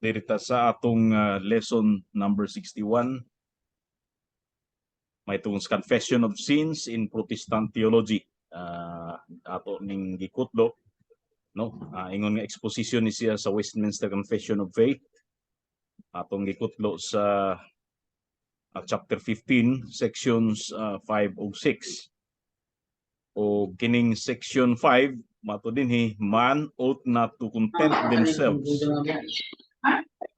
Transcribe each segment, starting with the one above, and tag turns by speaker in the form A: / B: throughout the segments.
A: Dirita sa atong lesson number 61, may tungos Confession of Sins in Protestant Theology. Ato ning gikutlo, no? Ingon nga exposition ni siya sa Westminster Confession of Faith. Atong gikutlo sa chapter 15, sections 5 ug 6. O kining section 5, mato dinhi, man ought not to content themselves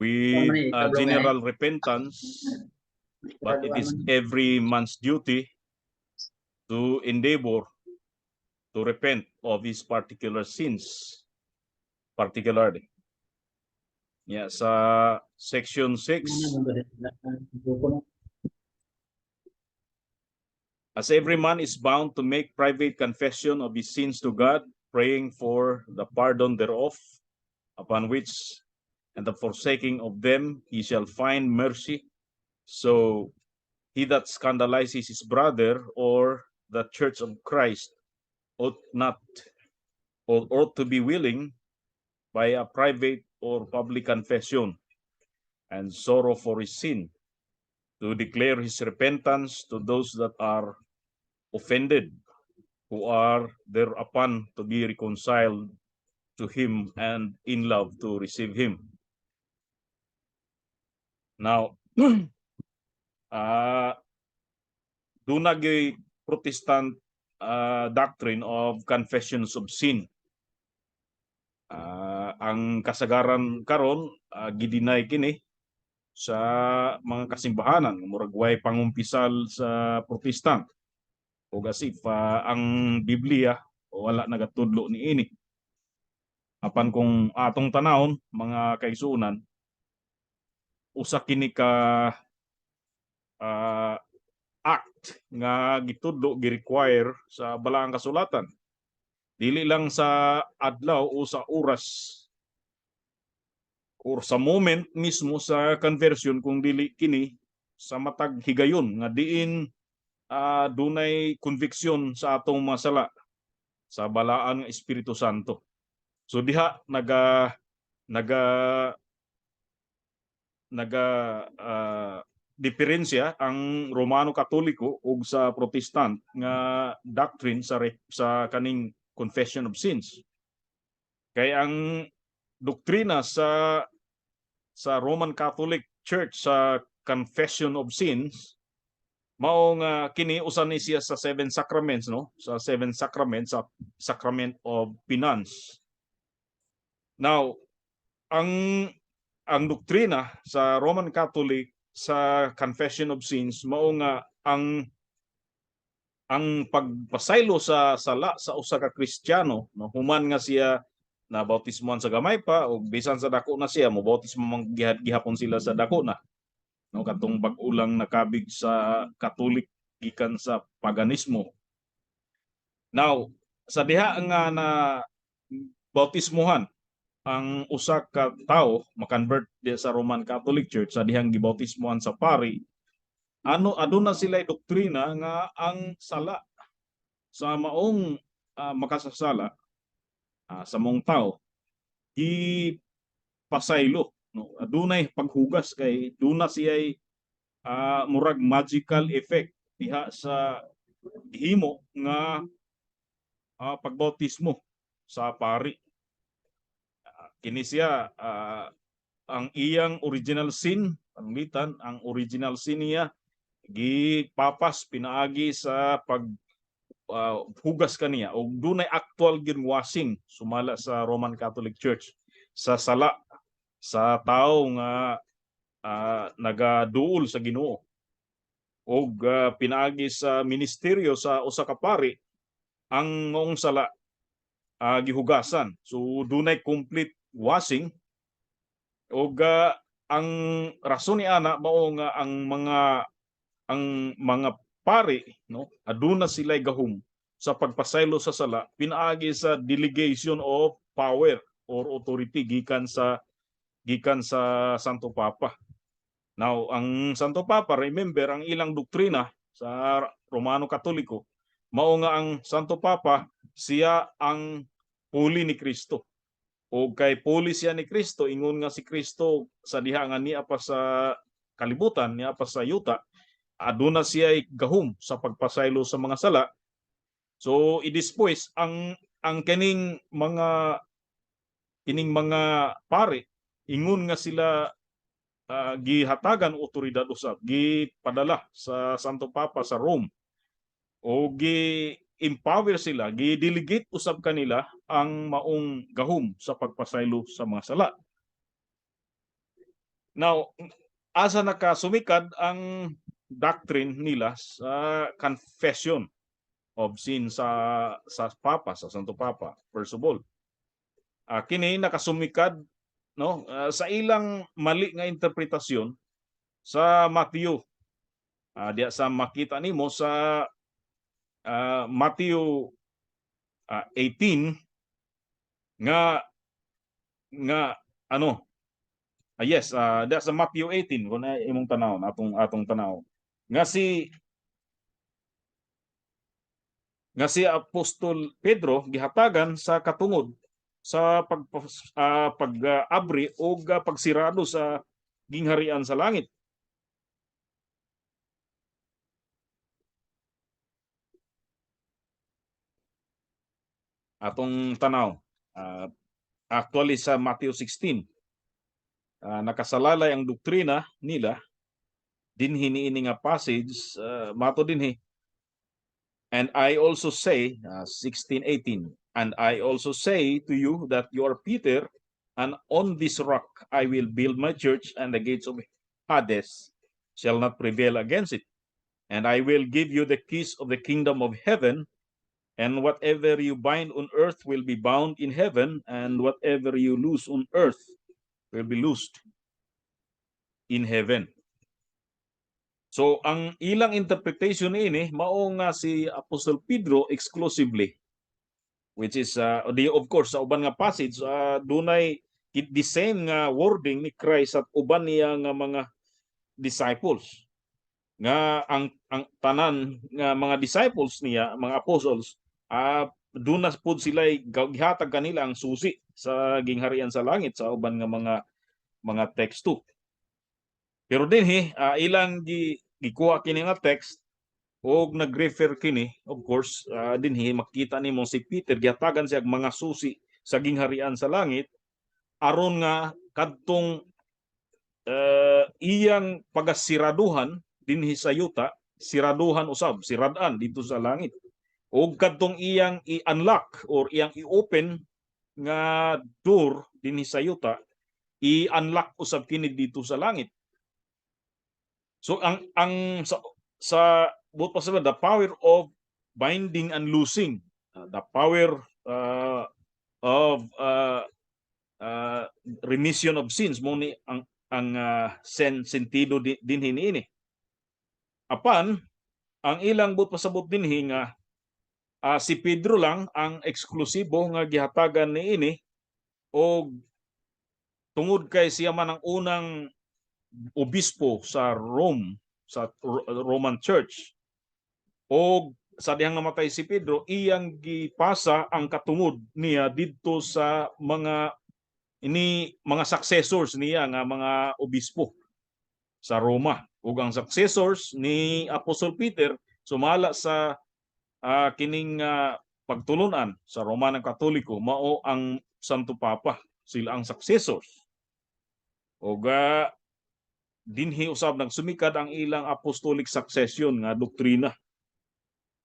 A: with general repentance, but it is every man's duty to endeavor to repent of his particular sins, particularly. Yeah, sa section 6, as every man is bound to make private confession of his sins to God, praying for the pardon thereof, upon which and the forsaking of them he shall find mercy. So he that scandalizes his brother or the church of Christ ought not, or ought to be willing by a private or public confession and sorrow for his sin, to declare his repentance to those that are offended, who are thereupon to be reconciled to him and in love to receive him. Now, dunagay Protestant doctrine of confessions of sin. Ang kasagaran karon gidinay kini sa mga kasimbahanan, murag way pangumpisal sa Protestant. O gasip ang Biblia wala nagatudlo ni ini. Apan kung atong tanawon mga kaigsuonan, usa kini ka act nga gitudlo gi-require sa balaang kasulatan. Dili lang sa adlaw o sa oras or sa moment mismo sa conversion, kung dili kini sa matag higayon nga diin dunay conviction sa atong mga sala sa balaan nga Espiritu Santo. So diha naga diferensya ang Romano Katoliko ug sa Protestant nga doctrine sa kaning confession of sins. Kay ang doktrina sa Roman Catholic Church sa confession of sins mao nga kini usa ni siya sa seven sacraments, no? Sa seven sacraments, sa sacrament of penance. Now, ang doktrina sa Roman Catholic sa confession of sins mao nga ang pagpasaylo sa sala sa usa ka Kristiyano, no, human nga siya na bautismohan sa gamay pa o bisan sa dako na siya mo bautismo man gihapon sila sa dako na, no, katong bag-ulang nakabig sa Katolik gikan sa paganismo. Now, sa diha nga na bautismohan ang usa ka tawo makonvert sa Roman Catholic Church, sa dihang gibautismohan sa pari, aduna sila doktrina nga ang sala sa maong makasasala sa mong tao pasaylo, no? Adunay paghugas kay duna siya'y murag magical effect diha sa himo nga pagbautismo sa pari. Kini siya ang iyang original sin, panglitan ang original sin niya gipapas pinaagi sa hugas kaniya o dunay actual ginwashing sumala sa Roman Catholic Church sa sala sa tao nga nagaduol sa Ginoo o pinaagi sa ministeryo sa usa ka pari ang ngong sala gihugasan. So dunay complete washing o ang rason ni ana mao nga ang mga pari, no, aduna sila'y gahum sa pagpasaylo sa sala pinaagi sa delegation of power or authority gikan sa Santo Papa. Now, ang Santo Papa, remember ang ilang doktrina sa Romano Katoliko mao nga ang Santo Papa siya ang huli ni Kristo. o kay pulis siya ni Kristo, ingon nga si Kristo sa diha nga niya pa sa kalibutan, niya pa sa yuta, aduna siya gahum sa pagpasaylo sa mga sala. So idispues ang kining mga pare ingon nga sila gihatagan otoridad usab, gipadala sa Santo Papa sa Rome o gi-empower sila, gi-delegate usab kanila ang maong gahom sa pagpasaylo sa mga sala. Now, asa nakasumikad ang doctrine nila sa confession of sin sa Papa, sa Santo Papa, first of all. Kini nakasumikad sa ilang mali nga interpretasyon sa Matthew. Diya sa makita nimo sa Matthew 18 nga ano yes, that's sa Matthew 18 kung imong tanaw atong tanaw nga si Apostol Pedro gihatagan sa katungod sa pag-abri o pagsirado sa gingharian sa langit. Atong tanaw actually sa Matthew 16 nakasalalay ang doktrina nila dinhi niini nga passage mato dinhi. And I also say 16:18, and I also say to you that you are Peter, and on this rock I will build my church, and the gates of Hades shall not prevail against it. And I will give you the keys of the kingdom of heaven, and whatever you bind on earth will be bound in heaven, and whatever you loose on earth will be loosed in heaven. So ang ilang interpretation ini mao nga si Apostol Pedro exclusively, which is of course sa uban nga passage dunay the same nga wording ni Christ at uban niya nga mga disciples nga ang tanan nga mga disciples niya, mga apostles, dunas pud sila gihatag kanila ang susi sa gingharian sa langit sa uban nga mga teksto. Pero dinhi ilang gikuha kini nga text o nag-refer kini, of course, dinhi makita nimo si Peter gihatagan siya mga susi sa gingharian sa langit aron nga kadtong iyang pagasiraduhan dinhi sa yuta, siraduhan usab, sirad-an dito sa langit. O kadtong iyang i-unlock or iyang i-open nga door dinhi sa yuta, i-unlock usab kini dito sa langit. So ang sa buot pa sa the power of binding and loosing, the power of remission of sins mo ni ang sentido din hiniini. Apan ang ilang buot pasabot dinhi nga si Pedro lang ang eksklusibo nga gihatagan niini o tungod kay siya man ang unang obispo sa Rome, sa Roman Church, o sa dihang namatay si Pedro, iyang gipasa ang katungod niya didto sa mga successors niya nga mga obispo sa Roma. Ug ang successors ni Apostol Peter sumala sa kining pagtulunan sa Romanong Katoliko mao ang Santo Papa, sila ang successors. Ug dinhi usab nagsumikad ang ilang apostolic succession nga doktrina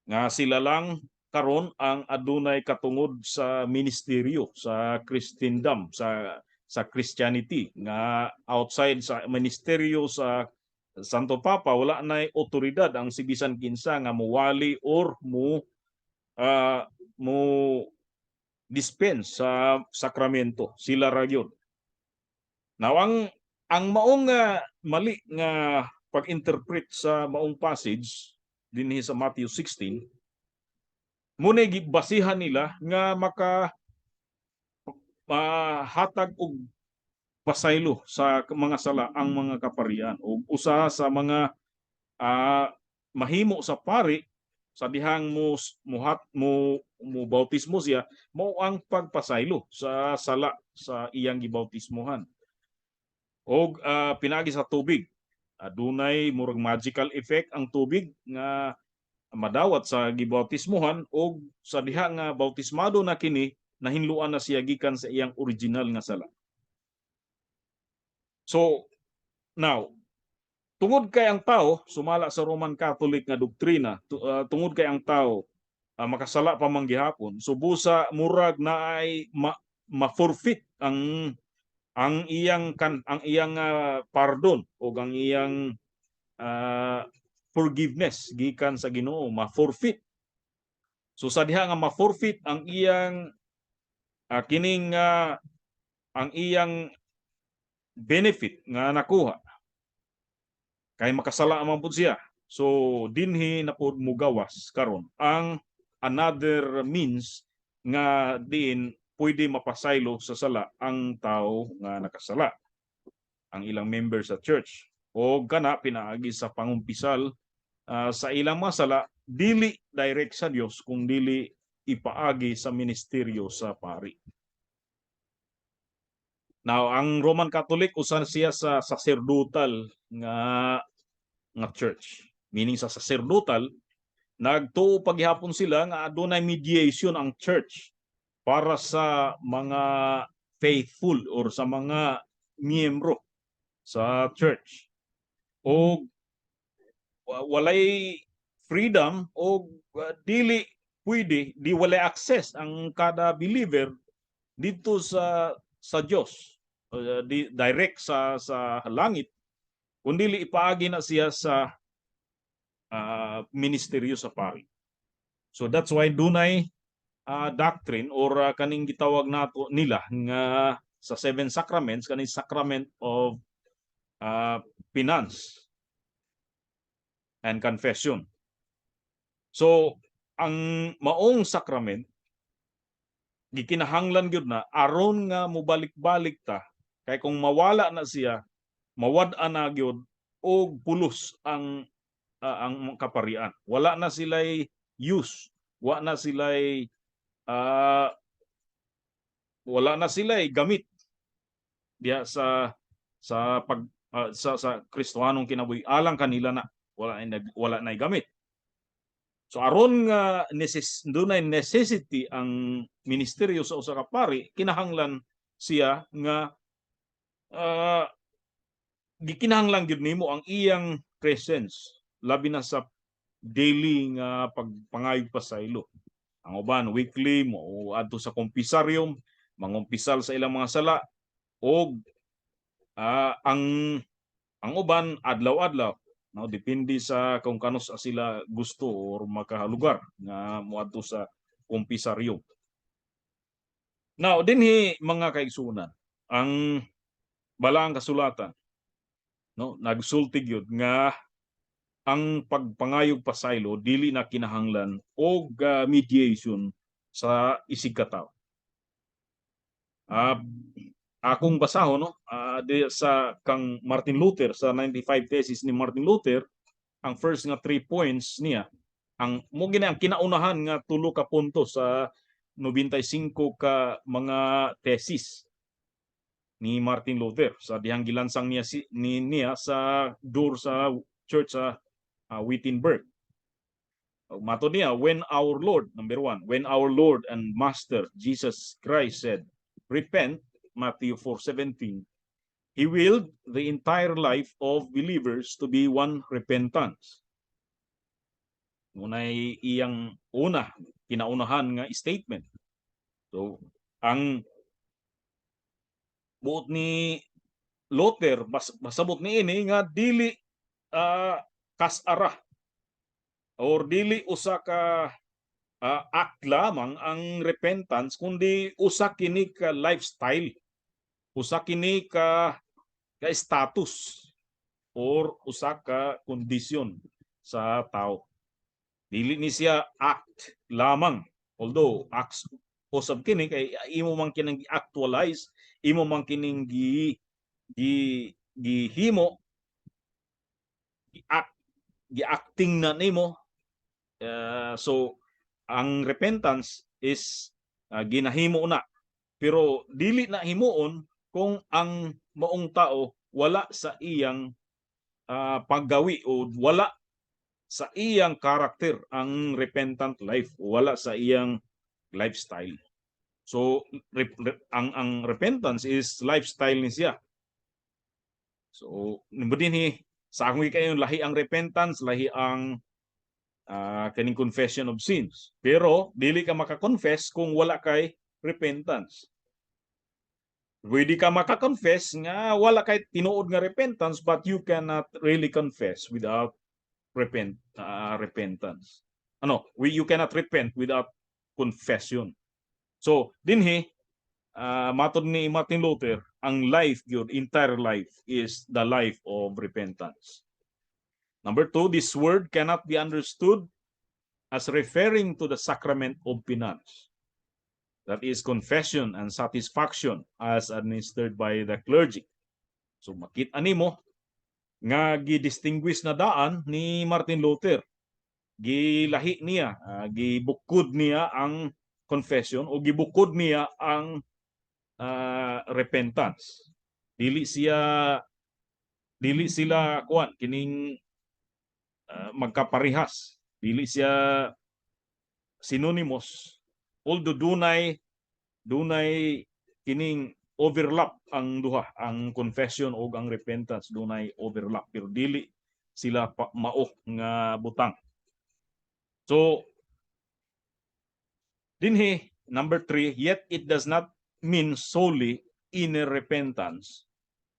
A: nga sila lang karon ang adunay katungod sa ministeryo sa Christendom, sa Christianity, nga outside sa ministeryo sa Santo Papa wala nay otoridad ang si bisan kinsa nga muwali or mo dispense sa sakramento, sila ra gyud. Now ang maong mali nga pag-interpret sa maong passage dinhi sa Matthew 16 muna gibasihan nila nga hatag og pasaylo sa mga sala ang mga kaparian o usa sa mga mahimo sa pari sa dihang mo bautismo siya, mao ang pagpasaylo sa sala sa iyang gibautismohan. Og pinagi sa tubig, adunay murag magical effect ang tubig nga madawat sa gibautismohan, og sa diha nga bautismado na kini, nahinluan na siya gikan sa iyang original nga sala. So now, tungod kay ang tao sumala sa Roman Catholic nga doktrina, tungod kay ang tao makasala pa man gihapon, so busa murag na ay ma-forfeit ang iyang pardon o ang iyang forgiveness gikan sa Ginoo, ma-forfeit. So sa diha nga ma-forfeit ang iyang kining ang iyang benefit nga nakuha kay makasala man pud siya. So dinhi na pud mugawas karon ang another means nga diin pwede mapasaylo sa sala ang tao nga nakasala, ang ilang member sa church. O kana pinaagi sa pangumpisal sa ilang mga sala, dili direct sa Dios kung dili ipaagi sa ministeryo sa pari. Now, ang Roman Catholic usan siya sa sacerdotal nga church. Meaning sa sacerdotal, nagtuo paghihapon sila nga adunay mediation ang church para sa mga faithful or sa mga miyembro sa church. O walay freedom o dili pwede, di walay access ang kada believer dito sa Dios, direct sa langit, kundi ipaagi na siya sa ministeryo sa pari. So that's why dunay doctrine or kaning gitawag nato nila nga sa seven sacraments, kaning sacrament of penance and confession. So ang maong sacrament gikinahanglan gyud na aron nga mobalik-balik ta, kay kung mawala na siya, mawad-an na gyud og pulos ang kaparian. Wala na sila'y use, wala na sila'y gamit diya sa Kristohanong kinabuhi, alang kanila na wala na gamit. So aron nga dunay necessity ang ministeryo sa usa ka pari, kinahanglan siya nga gikinahanglan gyud nimo ang iyang presence, labi na sa daily nga pagpangayog pasaylo. Ang uban weekly mo adto sa kompisarium, mangumpisal sa ilang mga sala, og ang uban adlaw-adlaw, no, depende sa kung kanos sila gusto or makalugar nga moadto sa kompisarium. Now dinhi mga kaigsunan, ang balaang kasulatan, no, nagsulti gyud nga ang pagpangayog pasaylo dili na kinahanglan og mediation sa isig ka tawo. Akong basahon, no, sa kang Martin Luther, sa 95 Theses ni Martin Luther, ang first nga 3 points niya, ang mo gina ang kinaunahan nga 3 ka punto sa 95 ka mga thesis ni Martin Luther sa dihang gilansang niya sa door sa church sa Wittenberg. Mato niya, number 1, when our Lord and Master Jesus Christ said, repent, Matthew 4:17, He willed the entire life of believers to be one repentance. Muna'y iyang kinaunahan nga statement. So, ang buot ni Luther, masabot ni ini nga dili kasara or dili usa ka act lamang ang repentance, kundi usa kini ka lifestyle, usa kini ka status or usa ka kondisyon sa tao. Dili ni siya act lamang, although acts usab kini kay imo man kining actualize, imo man kining gihimo, gi-acting na nimo So ang repentance is ginahimo na, pero dili na himuon kung ang maong tao wala sa iyang paggawi o wala sa iyang karakter ang repentant life, wala sa iyang lifestyle. So ang repentance is lifestyle ni siya. So nimbo dinhi sa akong kayo lahi ang repentance, lahi ang kaning confession of sins. Pero dili ka maka-confess kung wala kay repentance. Pwede ka maka-confess nga wala kay tinuod nga repentance, but you cannot really confess without repentance. You cannot repent without confession. So dinhi matod ni Martin Luther, ang life yun, entire life is the life of repentance. Number 2, this word cannot be understood as referring to the sacrament of penance. That is confession and satisfaction as administered by the clergy. So makita nimo nga gi-distinguish na daan ni Martin Luther. Gilahi niya, gibukod niya ang confession o gibukod niya ang repentance. Dili sila kuan kining magkaparehas. Dili siya synonymous. Although dunay kining overlap ang duha, ang confession o ang repentance dunay overlap, pero dili sila mao nga butang. So dinhi number 3, yet it does not mean solely inner repentance.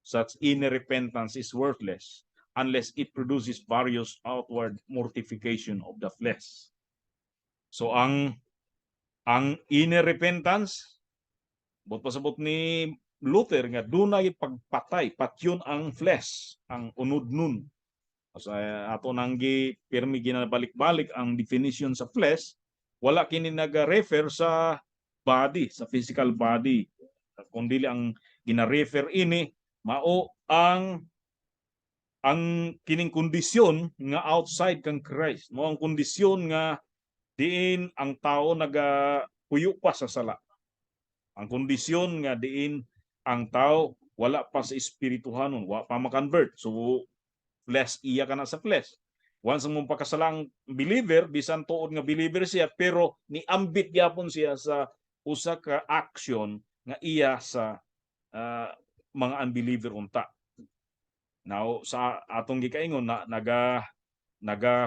A: Such inner repentance is worthless unless it produces various outward mortification of the flesh. So ang inner repentance, but pasabot ni Luther nga dunay pagpatay, patyon ang flesh, ang unod nun. Sa ato nang pirmi ginabalik-balik ang definition sa flesh, wala kini naga-refer sa body, sa physical body. Kundi ang gina-refer ini mao ang kining kondisyon nga outside kang Christ, mo ang kondisyon nga diin ang tao nagapuyo pa sa sala. Ang kondisyon nga diin ang tao wala pa sa espirituhanon, wala pa ma-convert. So flesh iya ka na sa flesh. Once mong pakasalang believer, bisan tuod nga believer siya, pero niambit gyapon siya sa usa ka action nga iya sa mga unbeliever unta. Now sa atong gikaingon naga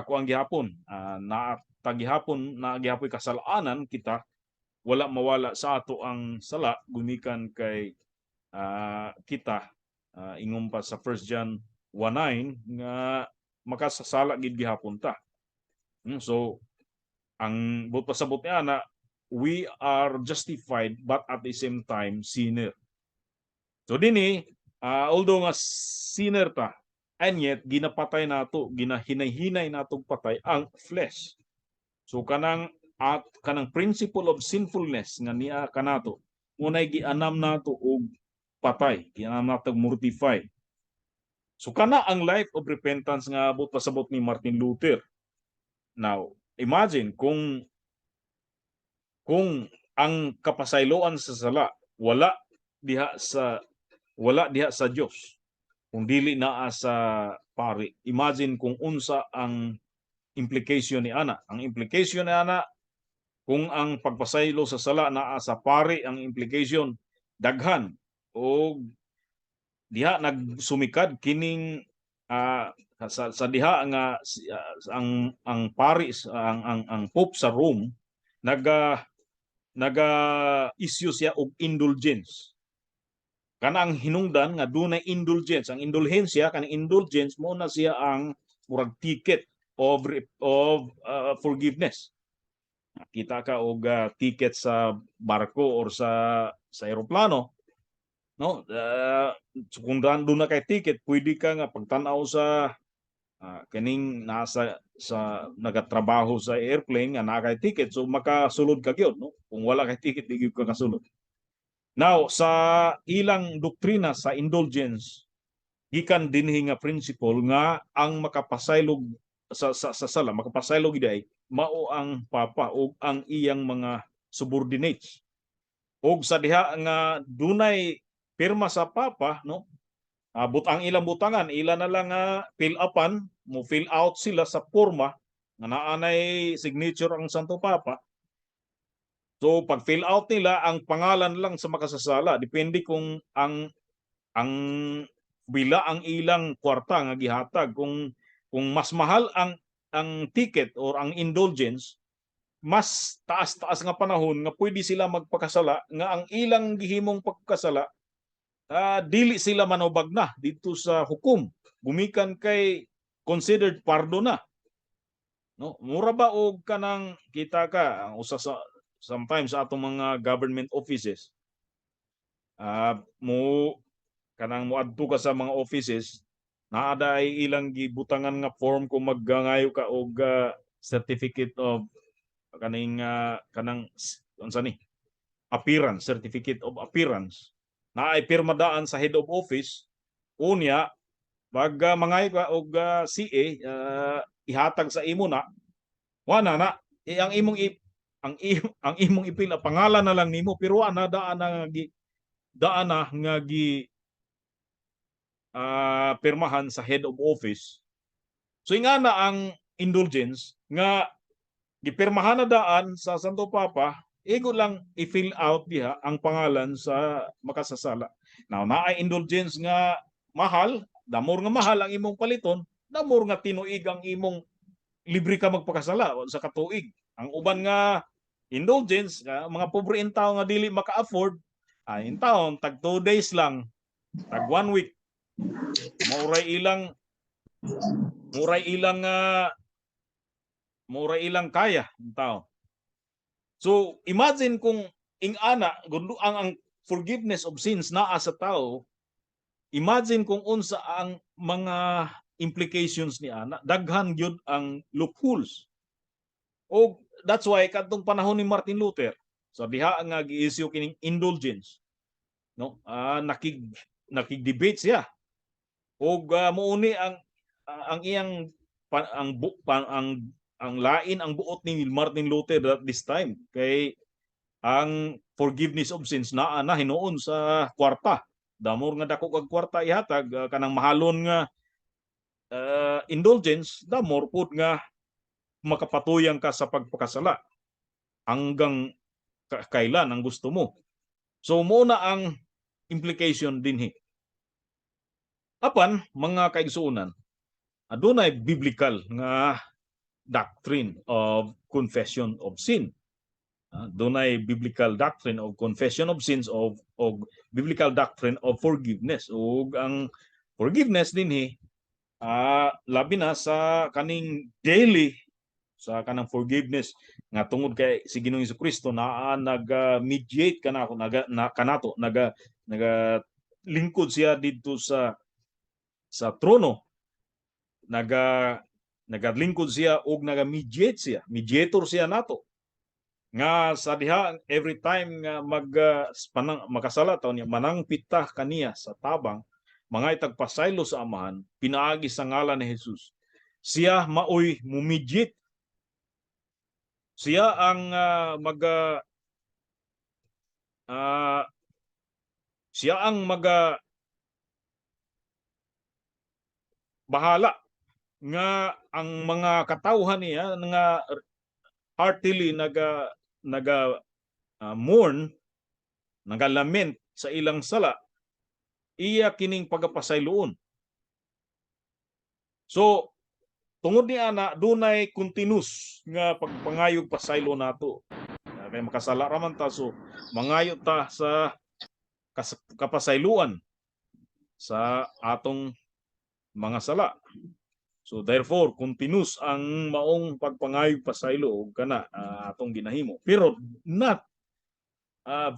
A: kuang gihapon na tagihapon na gihapoy kasalanan kita, wala mawala sa ato ang sala gumikan kay kita ingon pa sa 1 John 1:9 nga makasasala gid gihapon ta. So ang pasabot niya na we are justified but at the same time sinner. So dinhi although nga sinner ta, and yet ginapatay nato, ginahinay-hinay natong patay ang flesh. So kanang principle of sinfulness nga niya kanato, unay gianam nato og patay, gianam nato mortify. So kana ang life of repentance nga abot pasabot ni Martin Luther. Now, imagine kung ang kapasayloan sa sala wala diha sa Dios, kung dili naa sa pari. Imagine kung unsa ang implication ni ana. Ang implication ni ana kung ang pagpasaylo sa sala naa sa pari, ang implication daghan o diha nagsumikad kining sa diha nga ang pari ang Pope sa Rome naga issue siya og indulgence. Kana ang hinungdan nga dunay indulgence. Ang indulhensya, kaning indulgence mo na siya ang murag ticket of forgiveness. Kita ka og ticket sa barko or sa eroplano, no? Kung doon na kay ticket, pwede ka nga pagtanaw sa kaning nasa sa nagatrabaho sa airplane nga naa kay ticket, so makasulod ka gyud, no? Kung wala kay ticket, di gyud ka kasulod. Now, sa ilang doktrina sa indulgence, gikan dinhi nga principle nga ang makapasaylog sa sala makapasaylo giday mao ang papa o ang iyang mga subordinates. Og sa diha nga dunay pirma sa papa, no, ang ilang butangan ila na lang fill upan, mo fill out sila sa porma nga naanay signature ang Santo Papa. So pag fill out nila ang pangalan lang sa makasasala, depende kung ang bila ang ilang kwarta nga gihatag, kung mas mahal ang ticket or ang indulgence, mas taas-taas nga panahon nga pwede sila magpakasala nga ang ilang gihimong pagkasala dili sila manubag na dito sa hukom, gumikan kay considered pardon na, no. Mura ba og kanang kita ka ang usa sa sometimes sa atong mga government offices, mo kanang moadto ka sa mga offices, naada ay ilang gibutangan nga form kung maggangayo ka og certificate of kaning kanang unsa ni appearance, certificate of appearance, na ay pirma daan sa head of office. Unya pag mangayo ka og CA, ihatag sa imo na wala na ang imong ang imong ipila pangalan na lang nimo, pero ana daan na nga gi pirmahan sa head of office. So nga na ang indulgence nga gipirmahan na daan sa Santo Papa, igo lang i-fill out diha ang pangalan sa makasasala. Now naay indulgence nga mahal, damor nga mahal ang imong paliton, damor nga tinuig ang imong libre ka magpakasala sa katuig. Ang uban nga indulgence nga mga pobre in tao nga dili maka-afford, in taon tag 2 days lang, tag 1 week. Muray ilang kaya ng tao. So imagine kung ingana ang forgiveness of sins naa sa tao, imagine kung unsa ang mga implications ni ana, daghan gyud ang loopholes. O that's why kadtong panahon ni Martin Luther, sa diha nga gi-issue kining indulgence, no, nakig-debate siya. Og mouni ang iyang ang lain ang buot ni Martin Luther at this time kay ang forgiveness of sins naa na hinuon sa kwarta. Damor nga dako kag kwarta ihatag, kanang mahalon nga indulgence, damor pud nga makapatuyang ka sa pagpakasala hanggang kailan ang gusto mo. So muna ang implication dinhi. Apan mga kaigsuonan, adunay biblical nga doctrine of confession of sin. Dunay biblical doctrine of confession of sins of biblical doctrine of forgiveness. Ug ang forgiveness dinhi labi na sa kaning daily, sa kanang forgiveness nga tungod kay si Ginoong Jesucristo naa nag-mediate kanato, naga lingkod siya dito sa trono, nagalingkod siya og naga-mediate siya, mediator siya nato, nga sa diha every time nga makasala taon niya manang pitah kaniya sa tabang mga itagpasaylo sa amahan pinaagi sa ngalan ni Jesus, siya maoy mumediate, siya ang bahala nga ang mga katawhan niya nga heartily mourn, nagalament sa ilang sala, iya kining pagapasayloon. So tungod ni ana dunay continuous nga pagpangayog pasaylo nato kay makasala ra man ta, so mangayo ta sa kapasayloan sa atong mga sala. So therefore continuous ang maong pagpangayog pasaylo og kana atong ginahimo, pero not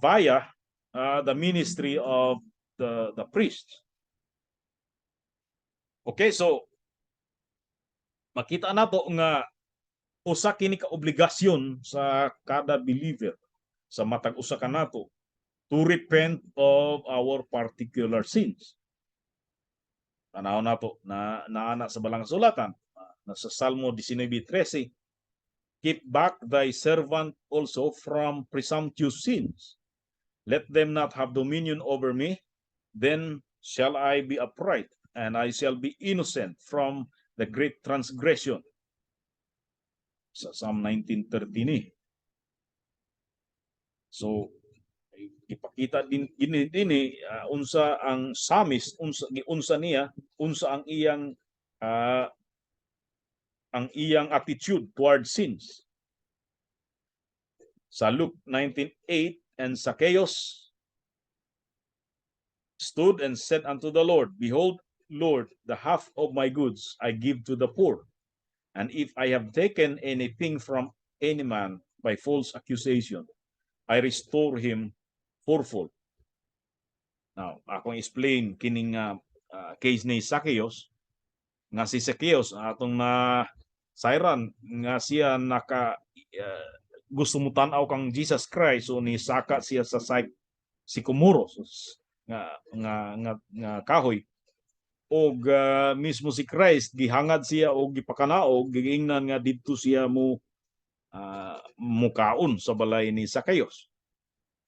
A: via the ministry of the priest. Okay, so makita nato nga usa kini ka obligasyon sa kada believer sa matag usa kanato to repent of our particular sins. Tanaw nato na naana sa balang sulatan, Nasa Salmo 19:13, keep back thy servant also from presumptuous sins. Let them not have dominion over me, then shall I be upright, and I shall be innocent from the great transgression. Sa Psalm 19:30 ni. So ipakita din unsa ang psalmist, unsa niya, unsa ang iyang attitude towards sins. Sa Luke 19:8, and Zacchaeus stood and said unto the Lord, behold, Lord, the half of my goods I give to the poor, and if I have taken anything from any man by false accusation, I restore him fourfold. Now, akong explain kining case ni Zacchaeus, nga si Zacchaeus atong na sayran nga siya gusto mo tan-aw kang Jesus Christ, so ni saka siya sa sycamore nga kahoy, og mismo si Christ gihangad siya og gipakanaog, giingnan nga didto siya mukaon sa balay ni Zacchaeus.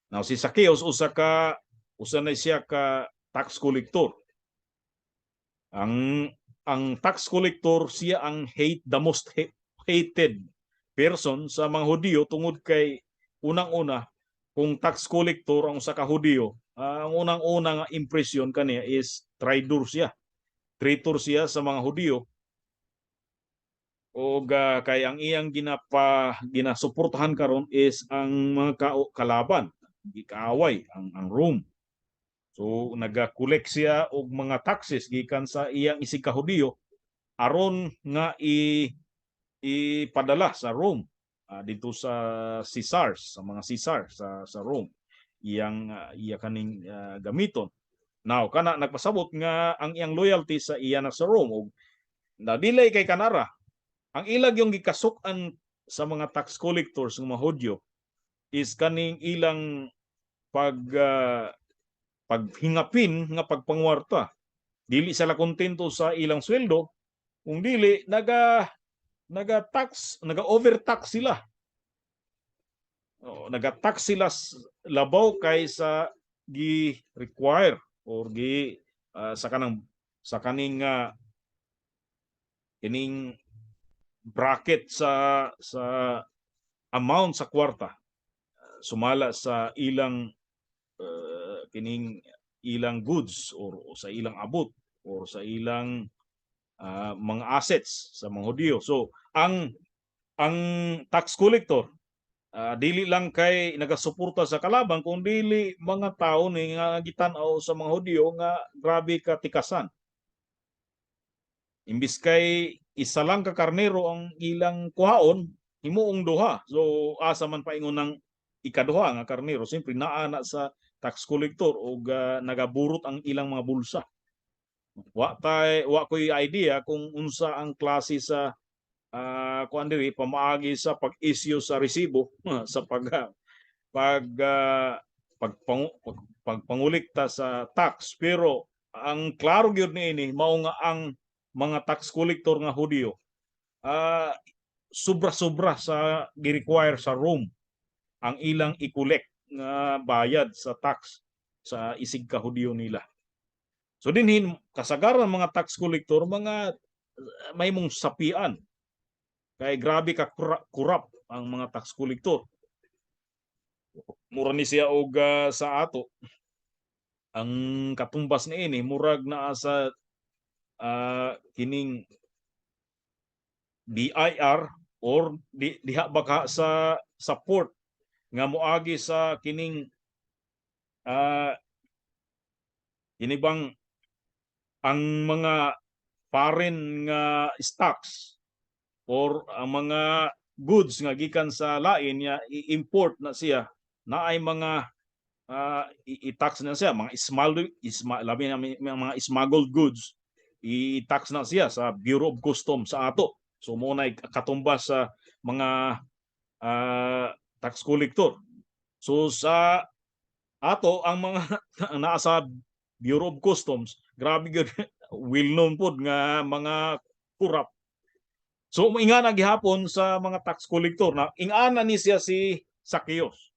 A: Now si Zacchaeus usa na siya ka tax collector. Ang tax collector, siya ang the most hated person sa mga Hudyo, tungod kay unang-una kung tax collector ang usa ka Hudyo, ang unang-unang impression kaniya is traitor siya. Traitor siya sa mga Hudyo. O kay ang iyang ginasuportahan karon is ang mga kalaban, gikaaway ang Rome. So nagakolek siya og mga taxes gikan sa iyang isig ka Hudyo aron nga ipadala sa Rome, dito sa Caesar, sa mga Caesar sa Rome, iya kaning gamiton. Now kana nagpasabot nga ang iyang loyalty sa iya na sa Rome, og nadilay kay kanara ang ilag yung gikasuk-an sa mga tax collectors ng mga Hudyo is kaning ilang paghingapin nga pagpangwarta. Dili sila kontento sa ilang sweldo, kung dili naga-overtax sila. Naga-tax sila labaw kay sa gi-require or sa kaning kining bracket sa amount sa kwarta, sumala sa ilang kining ilang goods or sa ilang abot or sa ilang mga assets sa mga Hudyo. So ang tax collector dili lang kay nagasuporta sa kalaban, kung dili mga tao ni nga gitan-aw sa mga Hudyo nga grabe ka tikasan. Imbis kay isa lang ka karnero ang ilang kuhaon, himuong duha. So asa man paingon ng ikaduha nga karnero, siyempre naana sa tax collector o nagaburot ang ilang mga bulsa. Wa ko'y idea kung unsa ang klase sa kuan diri pamaagi sa pag-issue sa resibo sa pagpangulikta sa tax. Pero ang klaro gyud niini mao nga ang mga tax collector nga Hudyo sobra-sobra sa gi-require sa Rome ang ilang i-collect nga bayad sa tax sa isig ka Hudyo nila. So dinhin kasagaran mga tax collector mga may mong sapian, kay grabe ka corrupt ang mga tax collector. Mura ni siya og sa ato ang katumbas niini murag naa sa kining BIR or diha baka sa port nga moagi sa kining inibang ang mga foreign nga stocks or ang mga goods nga gikan sa lain niya i-import na siya, na ay mga i-tax na siya, mga mga smuggled goods, i-tax na siya sa Bureau of Customs sa ato. So mo na katumbas sa mga tax collector. So sa ato ang mga nasa Bureau of Customs, grabe gyud well known pod nga mga corrupt. So ingana gihapon sa mga tax collector na ingana ni siya si Zacchaeus.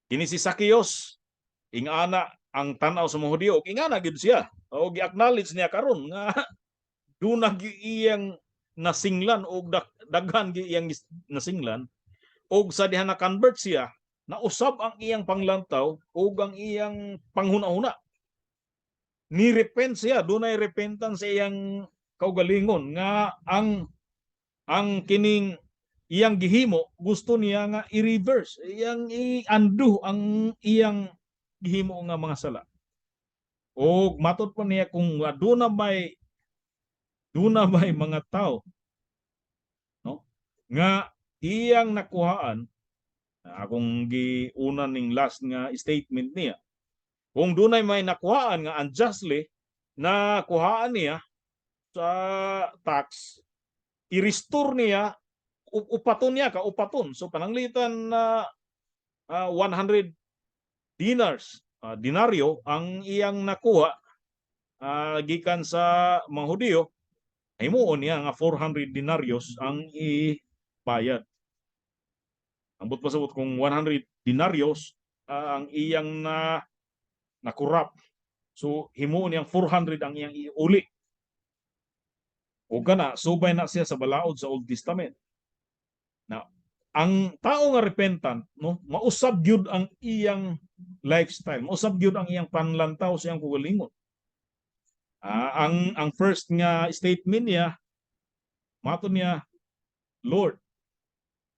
A: Kini si Zacchaeus ingana ang tanaw sa mga Hudyo, ingana gid siya. O gi-acknowledge niya karon nga duna gi iyang nasinglan o daghan gi iyang nasinglan og sa diha na convert siya nausab ang iyang panglantaw ug ang iyang panghuna-huna. Ni repent siya, dunay repentance sa iyang kaugalingon nga ang kining iyang gihimo gusto niya nga i-reverse, iyang i-undo ang iyang gihimo nga mga sala. O matud pa niya kung duna may mga tao no nga iyang nakuhaan akong giuna ning last nga statement niya. Kung dunay may nakuhaan nga unjustly na kuhaan niya sa tax, i-restore niya upaton niya ka upaton. So pananglitan na 100 dinars, dinaryo ang iyang nakuha gikan sa mga Hudyo, himuon niya nga 400 dinaryos ang ibayad. Ambot pasabot kung 100 dinaryos ang iyang nakurap. So himuon niyang 400 ang iyang iuli. O kana subay na siya sa balaod sa Old Testament. Na ang tao nga repentant no mausab gyud ang iyang lifestyle, mausab gyud ang iyang panlantaw sa iyang kaugalingon. Ang first nga statement niya mato niya, Lord,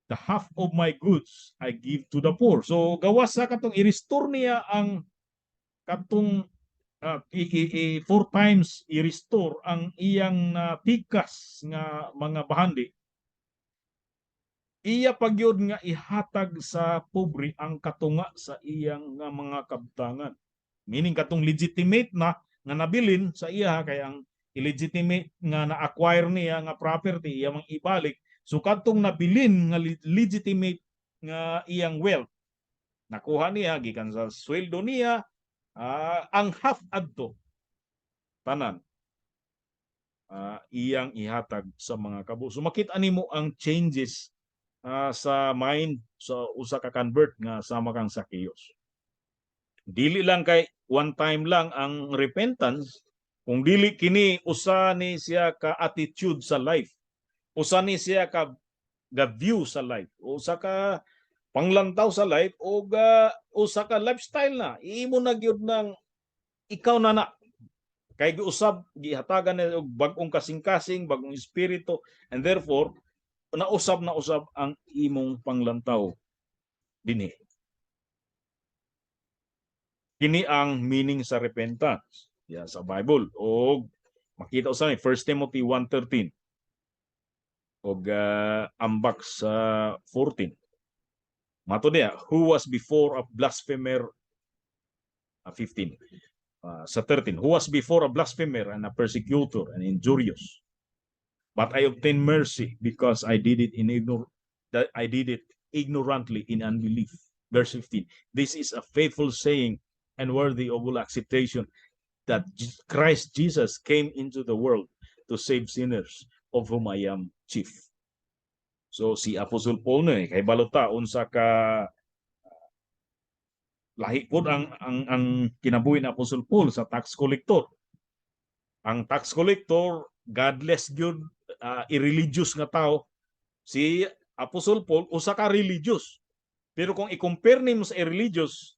A: the half of my goods I give to the poor. So gawas sa katong i-restore niya ang katong 4 times i-restore ang iyang pikas nga mga bahandi. Iya pagyud nga ihatag sa pobre ang katunga sa iyang nga mga kabtangan. Meaning katong legitimate na nga nabilin sa iya kay ang illegitimate nga na-acquire niya nga property iya mang ibalik. So katong nabilin nga legitimate nga iyang wealth nakuha niya gikan sa sweldo niya ang half adto tanan iyang ihatag sa mga kabo. So makita nimo ang changes sa mind sa usa ka convert nga sama kang Zacchaeus. Dili lang kay one time lang ang repentance, kung dili kini usa ni siya ka attitude sa life, usa ni siya ka view sa life, usa ka panglantaw sa life o usa ka lifestyle na iimo na gyud nang ikaw na kay giusab gihatagan na og bag-ong kasing-kasing, bag-ong espiritu, and therefore nausab ang imong panglantaw dinhi. Kini ang meaning sa repentance sa Bible o makita sa 1 Timothy 1:13 og ambak sa 14. Mato niya, who was before a blasphemer 15. Sa 13, who was before a blasphemer and a persecutor and injurious. But I obtained mercy because I did it ignorantly in unbelief. Verse 15. This is a faithful saying and worthy of all acceptation that Christ Jesus came into the world to save sinners, of whom I am chief. So si Apostle Paul kay balota unsa ka lahi pod ang kinabuhi ni Apostle Paul sa tax collector. Ang tax collector godless gyud, irreligious nga tao. Si Apostle Paul usa ka religious. Pero kung i-compare nimo sa irreligious,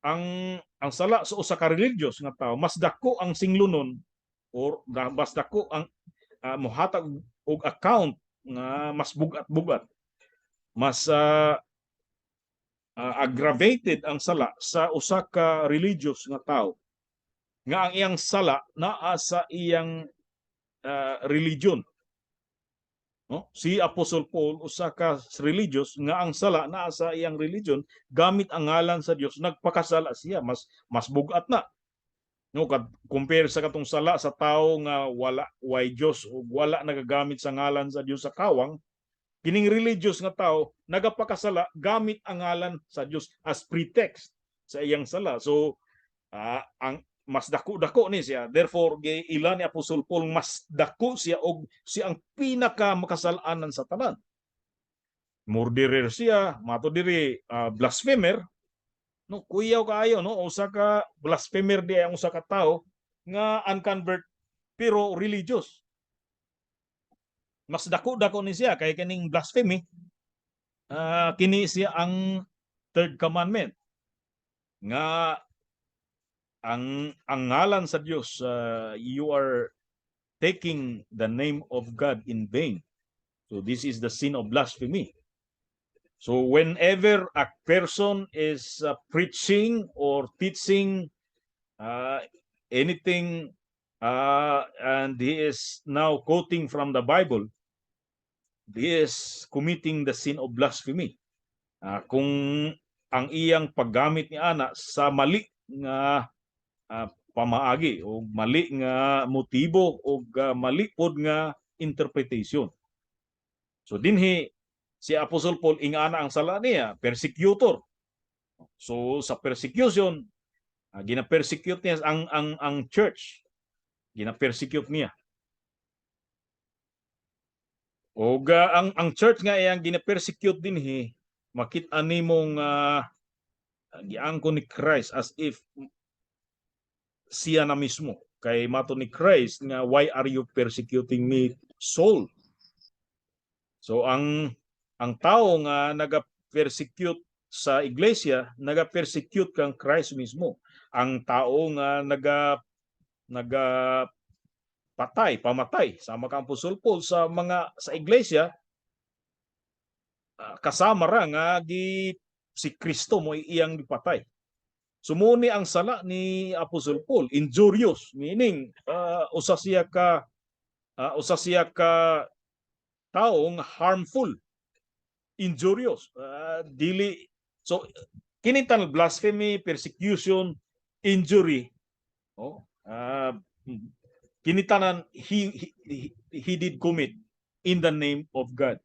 A: ang sala sa usa ka religious nga tao, mas dako ang singlunon or mas dako ang mohatag og account nga mas bugat-bugat. Mas aggravated ang sala sa usa ka religious nga tao nga ang iyang sala naa sa iyang religion. No? Si Apostle Paul usa ka religious nga ang sala naa sa iyang religion gamit ang ngalan sa Dios, nagpakasala siya, mas bugat na. No, compare sa katong sala sa tao nga way Dios o wala nagagamit sa ngalan sa Dios sa kawang, kining religious nga tao nagapakasala gamit ang ngalan sa Dios as pretext sa iyang sala. So ang mas dako-dako ni siya. Therefore, ilan ni Apostol Paul mas dako siya og siya ang pinaka makasalanan sa tanan. Murderer siya, mato diri blasphemer, no, kuyaw kaayo, no, usa ka blasphemer di ang usa ka tawo nga unconvert pero religious. Mas dako-dako ni siya kay kining blasphemy. Kini siya ang third commandment nga ang ngalan sa Dios, you are taking the name of God in vain. So this is the sin of blasphemy. So whenever a person is preaching or teaching anything and he is now quoting from the Bible, he is committing the sin of blasphemy. Kung ang iyang paggamit ni ana sa mali nga pamaagi o mali nga motibo o mali pod nga interpretation. So dinhi si Apostle Paul ingana ang sala niya, persecutor. So sa persecution, gina-persecute niya ang church. Gina-persecute niya. O ang church nga iyang gina-persecute dinhi, makita nimong giangkon ni Christ as if siya na mismo. Kay mato ni Christ nga, why are you persecuting me, Saul? So ang tao nga naga-persecute sa iglesia, naga-persecute kang Christ mismo. Ang tao nga pamatay sama kang Apostol Paul sa iglesia, kasama ra nga si Kristo mo iyang gipatay. Sumuni ang sala ni Apostol Paul, injurious, meaning usa siya ka taong harmful, injurious, dili. So kinitan blasphemy, persecution, injury, kinitanan he did commit in the name of God.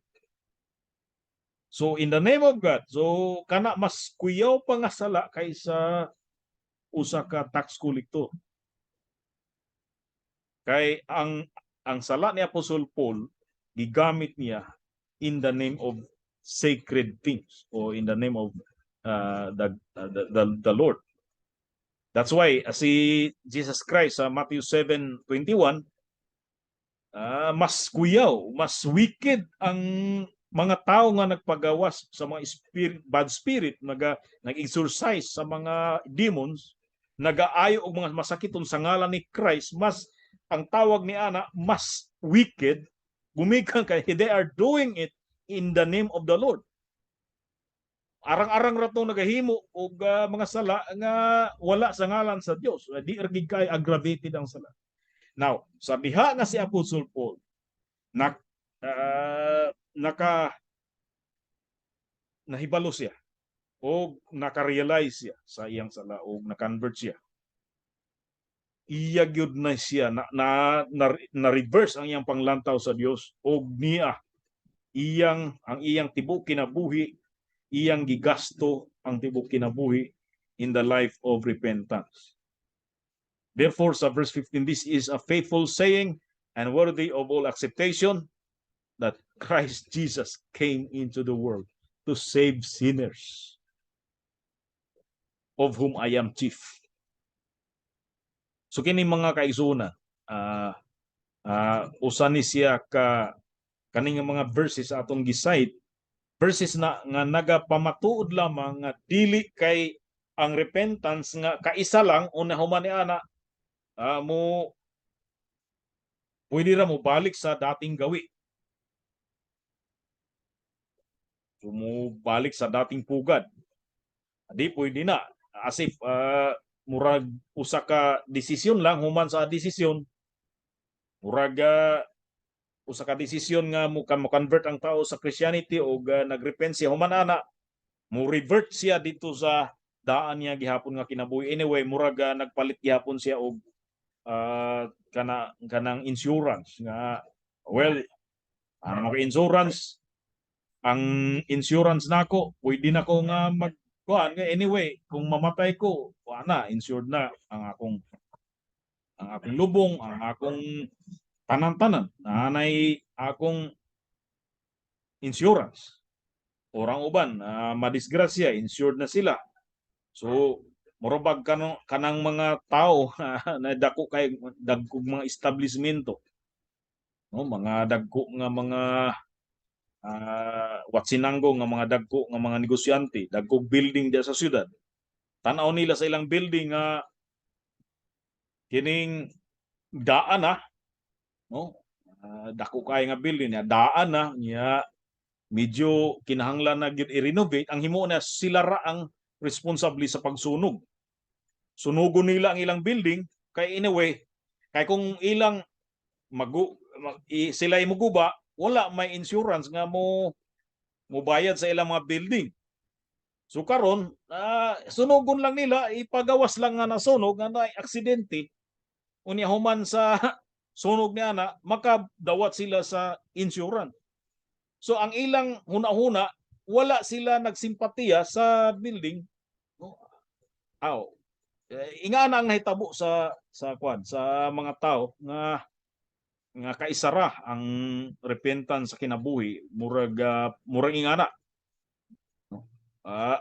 A: So in the name of God, so kana mas kuyaw pa nga sala kaysa usa ka tax collector. Kay ang sala ni Apostle Paul gigamit niya in the name of sacred things or in the name of the Lord. That's why si Jesus Christ sa Matthew 7:21, mas kuyaw, mas wicked ang mga tao nga nagpagawas sa mga bad spirit, nag-exorcise sa mga demons, nagaayo og mga masakiton sa ngalan ni Christ, mas ang tawag ni ana mas wicked, gumikan kay they are doing it in the name of the Lord. Arang-arang ra tong nagahimo og mga sala nga wala sa ngalan sa Dios. Di ergid kay aggravated ang sala. Now, sa diha nga si Apostle Paul, nahibalo siya o naka-realize siya sa iyang sala o na-convert siya. Iya gyud na siya na reverse ang iyang panglantaw sa Dios og niya ang iyang tibuok kinabuhi, iyang gigasto ang tibuok kinabuhi in the life of repentance. Therefore, sa verse 15, this is a faithful saying and worthy of all acceptation that Christ Jesus came into the world to save sinners, of whom I am chief. So kini mga kaigsunan, usa ni siya kaning mga verses atong gisite, verses na nga nagapamatuod lamang nga dili kay ang repentance nga kaisa lang una human ni ana mo pwede ra mo balik sa dating gawi. So mo balik sa dating pugad. Di pwede na. As if murag usa ka desisyon lang human sa desisyon. Murag usa ka desisyon nga mo convert ang tao sa Christianity o nagrepent siya human ana mo revert siya dito sa daan niya gihapon nga kinabuhi. Anyway, murag nagpalit gihapon siya og kanang insurance nga well ano ka insurance ang insurance nako pwede na ko nga magkuan nga anyway kung mamatay ko wala insured na ang akong ang akong lubong, ang akong tanan-tanan, nanay akong insurance. Orang uban, madisgrasya, insured na sila. So, morobag kanang mga tao na dako kay dagkog mga establishmento. No, mga dagko nga mga watsinanggo nga mga dagko nga mga negosyante, dagkog building diya sa syudad. Tanaw nila sa ilang building nga kining daan na, no? Dako kay nga building niya, daan na niya medyo kinahanglan na gyud i-renovate. Ang himo na sila ra ang responsable sa pagsunog. Sunugon nila ang ilang building kay anyway, kay kung ilang sila imuguba, wala may insurance nga mo bayad sa ilang mga building. So karon, sunugon lang nila, ipagawas lang nga nasunog nga na aksidente. Unya human sa sunog niya na makadawat sila sa insurance. So ang ilang huna-huna, wala sila nagsimpatiya sa building. Ingana ang nahitabo sa mga tao nga kaisara ang repentance sa kinabuhi, murag ingana.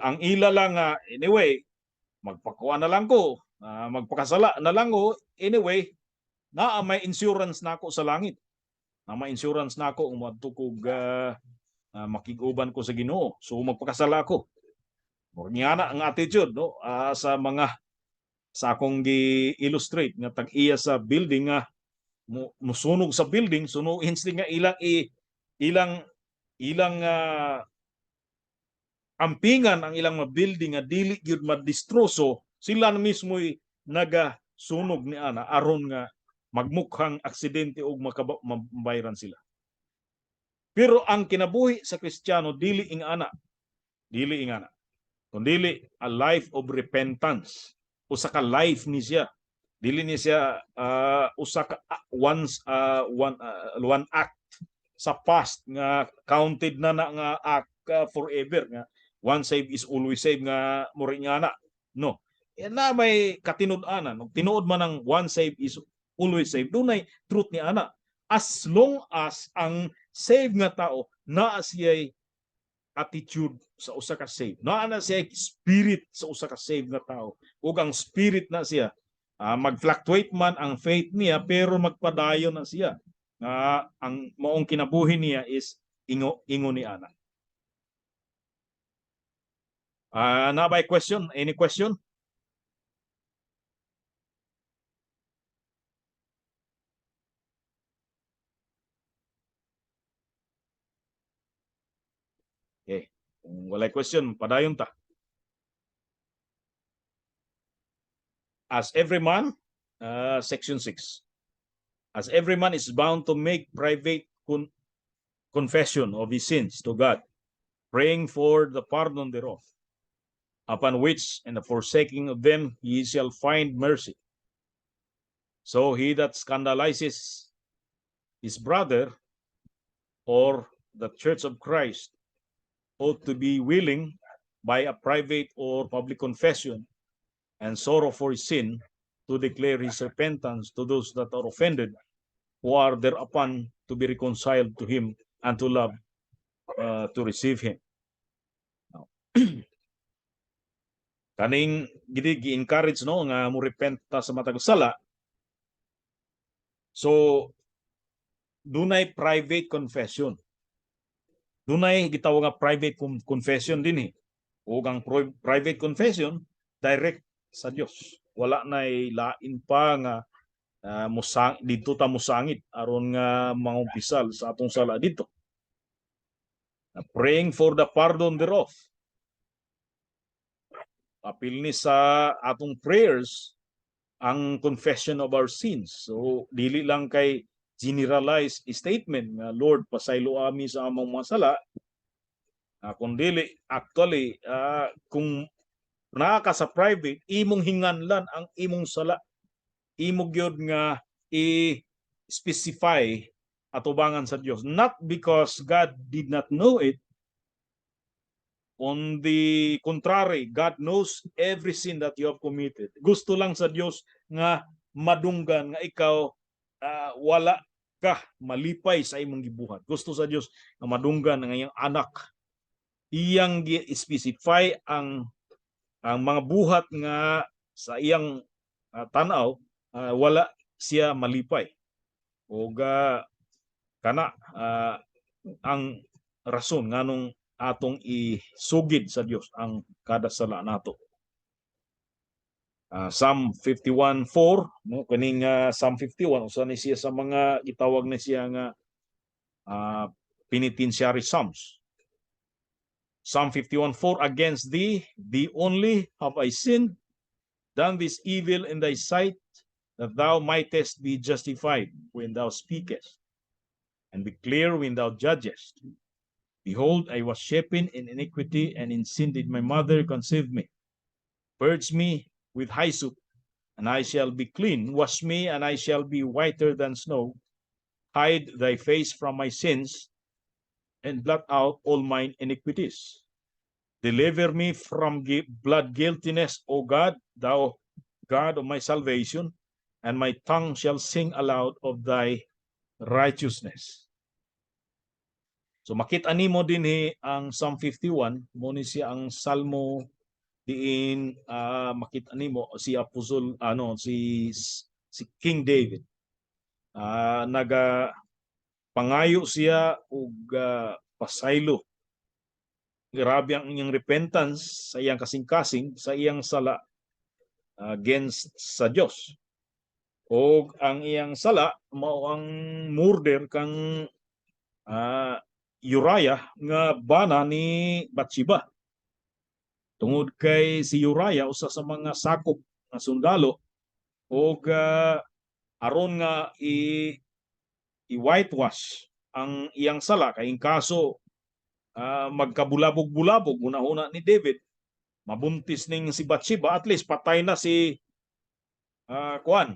A: Ang ila lang anyway, magpakuha na lang ko, magpakasala na lang ko, anyway, may insurance na ako sa langit. May insurance na ako kung matukog makiguban ko sa Ginoo. So magpakasala ako. Ingana ang attitude, no? Sa akong gi-illustrate nga tag-iya sa building nga musunog sa building, sunog instinct nga ilang ampingan ang ilang mga building nga dili gyud madistroso, sila na mismo'y nagasunog ni ana aron nga magmukhang aksidente o mabayran sila. Pero ang kinabuhi sa Kristiyano dili ingana. Kundi a life of repentance. Usa ka life ni siya. Dili ni siya usa ka one act sa past nga counted na nga act forever nga one save is always save nga mura nga na. No. Na may katinud-anan. Tinuod man ang one save is always save. Dunay truth ni ana. As long as ang save nga tao naa siya'y attitude sa usa ka save. Naa na siya spirit sa usa ka save nga tao. Ug ang spirit na siya mag-fluctuate man ang faith niya pero magpadayon na siya. Ang maong kinabuhi niya is ingo ni ana. Na by question? Any question? Okay. Kung walay question, padayon ta. As every man, section 6. As every man is bound to make private confession of his sins to God, praying for the pardon thereof, upon which and the forsaking of them he shall find mercy. So he that scandalizes his brother or the church of Christ ought to be willing by a private or public confession and sorrow for his sin to declare his repentance to those that are offended, who are thereupon to be reconciled to him and to love to receive him. Now, kaning gi-encourage no nga mo repent ta sa matag sala. So dunay private confession. Dunay gitawag nga private confession din ug ang private confession direct sa Dios. Wala nay lain pa nga dito ta musangit aron nga mangumpisal sa atong sala dito. Praying for the pardon thereof. Apil ni sa atong prayers ang confession of our sins. So dili lang kay generalized statement nga Lord pasaylo ami sa among mga sala, kundi actually kung naa ka sa private, imong hinganlan ang imong sala, imo gyud nga i-specify atubangan sa Dios, not because God did not know it. On the contrary, God knows every sin that you have committed. Gusto lang sa Dios nga madunggan nga ikaw wala ka malipay sa imong gibuhat. Gusto sa Dios nga madunggan nga iyang anak. Iyang gi-specify ang mga buhat nga sa iyang tanaw wala siya malipay. O kana ang rason nganong atong isugid sa Dios ang kada sala nato. Psalm 51:4 no kaning Psalm 51 usa ni siya sa mga gitawag na siya nga penitentiary psalms. Psalm 51:4, against thee only have I sinned, done this evil in thy sight, that thou mightest be justified when thou speakest, and be clear when thou judgest. Behold, I was shapen in iniquity, and in sin did my mother conceive me. Purge me with hyssop, and I shall be clean. Wash me, and I shall be whiter than snow. Hide thy face from my sins, and blot out all mine iniquities. Deliver me from blood guiltiness, O God, thou God of my salvation, and my tongue shall sing aloud of thy righteousness. So makita nimo dinhi ang Psalm 51, mo ni siya ang salmo diin makita nimo si apostol si King David. Naga pangayo siya og pasaylo. Grabe ang iyang repentance sa iyang kasing-kasing sa iyang sala against sa Dios. O ang iyang sala mao ang murder kang Uriah nga bana ni Bathsheba. Tungod kay si Uriah usa sa mga sakop nga sundalo o aron nga i-whitewash ang iyang sala kay in kaso magkabulabog-bulabog una-una ni David, mabuntis ning si Bathsheba, at least patay na si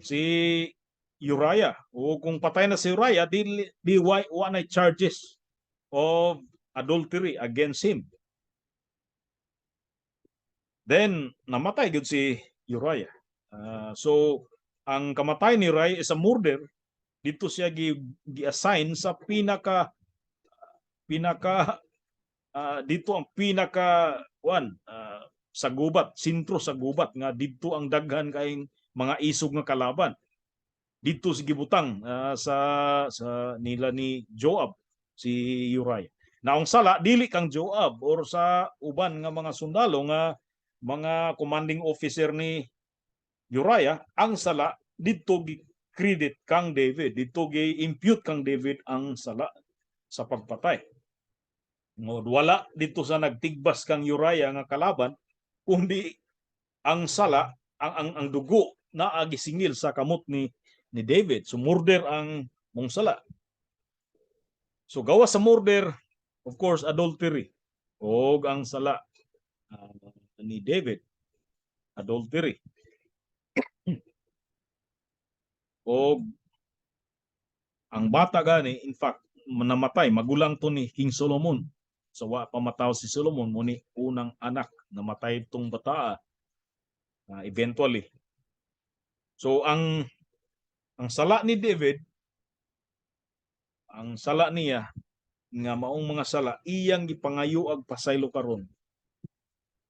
A: si Uriah. O kung patay na si Uriah, di wa na charges of adultery against him. Then namatay gud si Uriah. So ang kamatay ni Uriah is a murder. Dito siya gi-assign sa pinaka dito ang pinaka sa gubat, sentro sa gubat nga dito ang daghan kaayong mga isog nga kalaban. Dito si gibutang sa nila ni Joab si Uriah. Naong sala dili kang Joab or sa uban nga mga sundalo nga mga commanding officer ni Uriah, ang sala dito gi-credit kang David, dito gi-impute kang David ang sala sa pagpatay. Wala dito sa nagtigbas kang Uriah nga kalaban, kundi ang sala, ang dugo na agisingil sa kamot ni David. So murder ang mong sala. So gawas sa murder, of course, adultery. O ang sala ni David, adultery. O ang bata gani, in fact, namatay, magulang to ni King Solomon. So wa pamataw si Solomon, muni unang anak, namatay itong bata eventually. So ang sala ni David, ang sala niya nga maong mga sala iyang gipangayo ag pasaylo karon.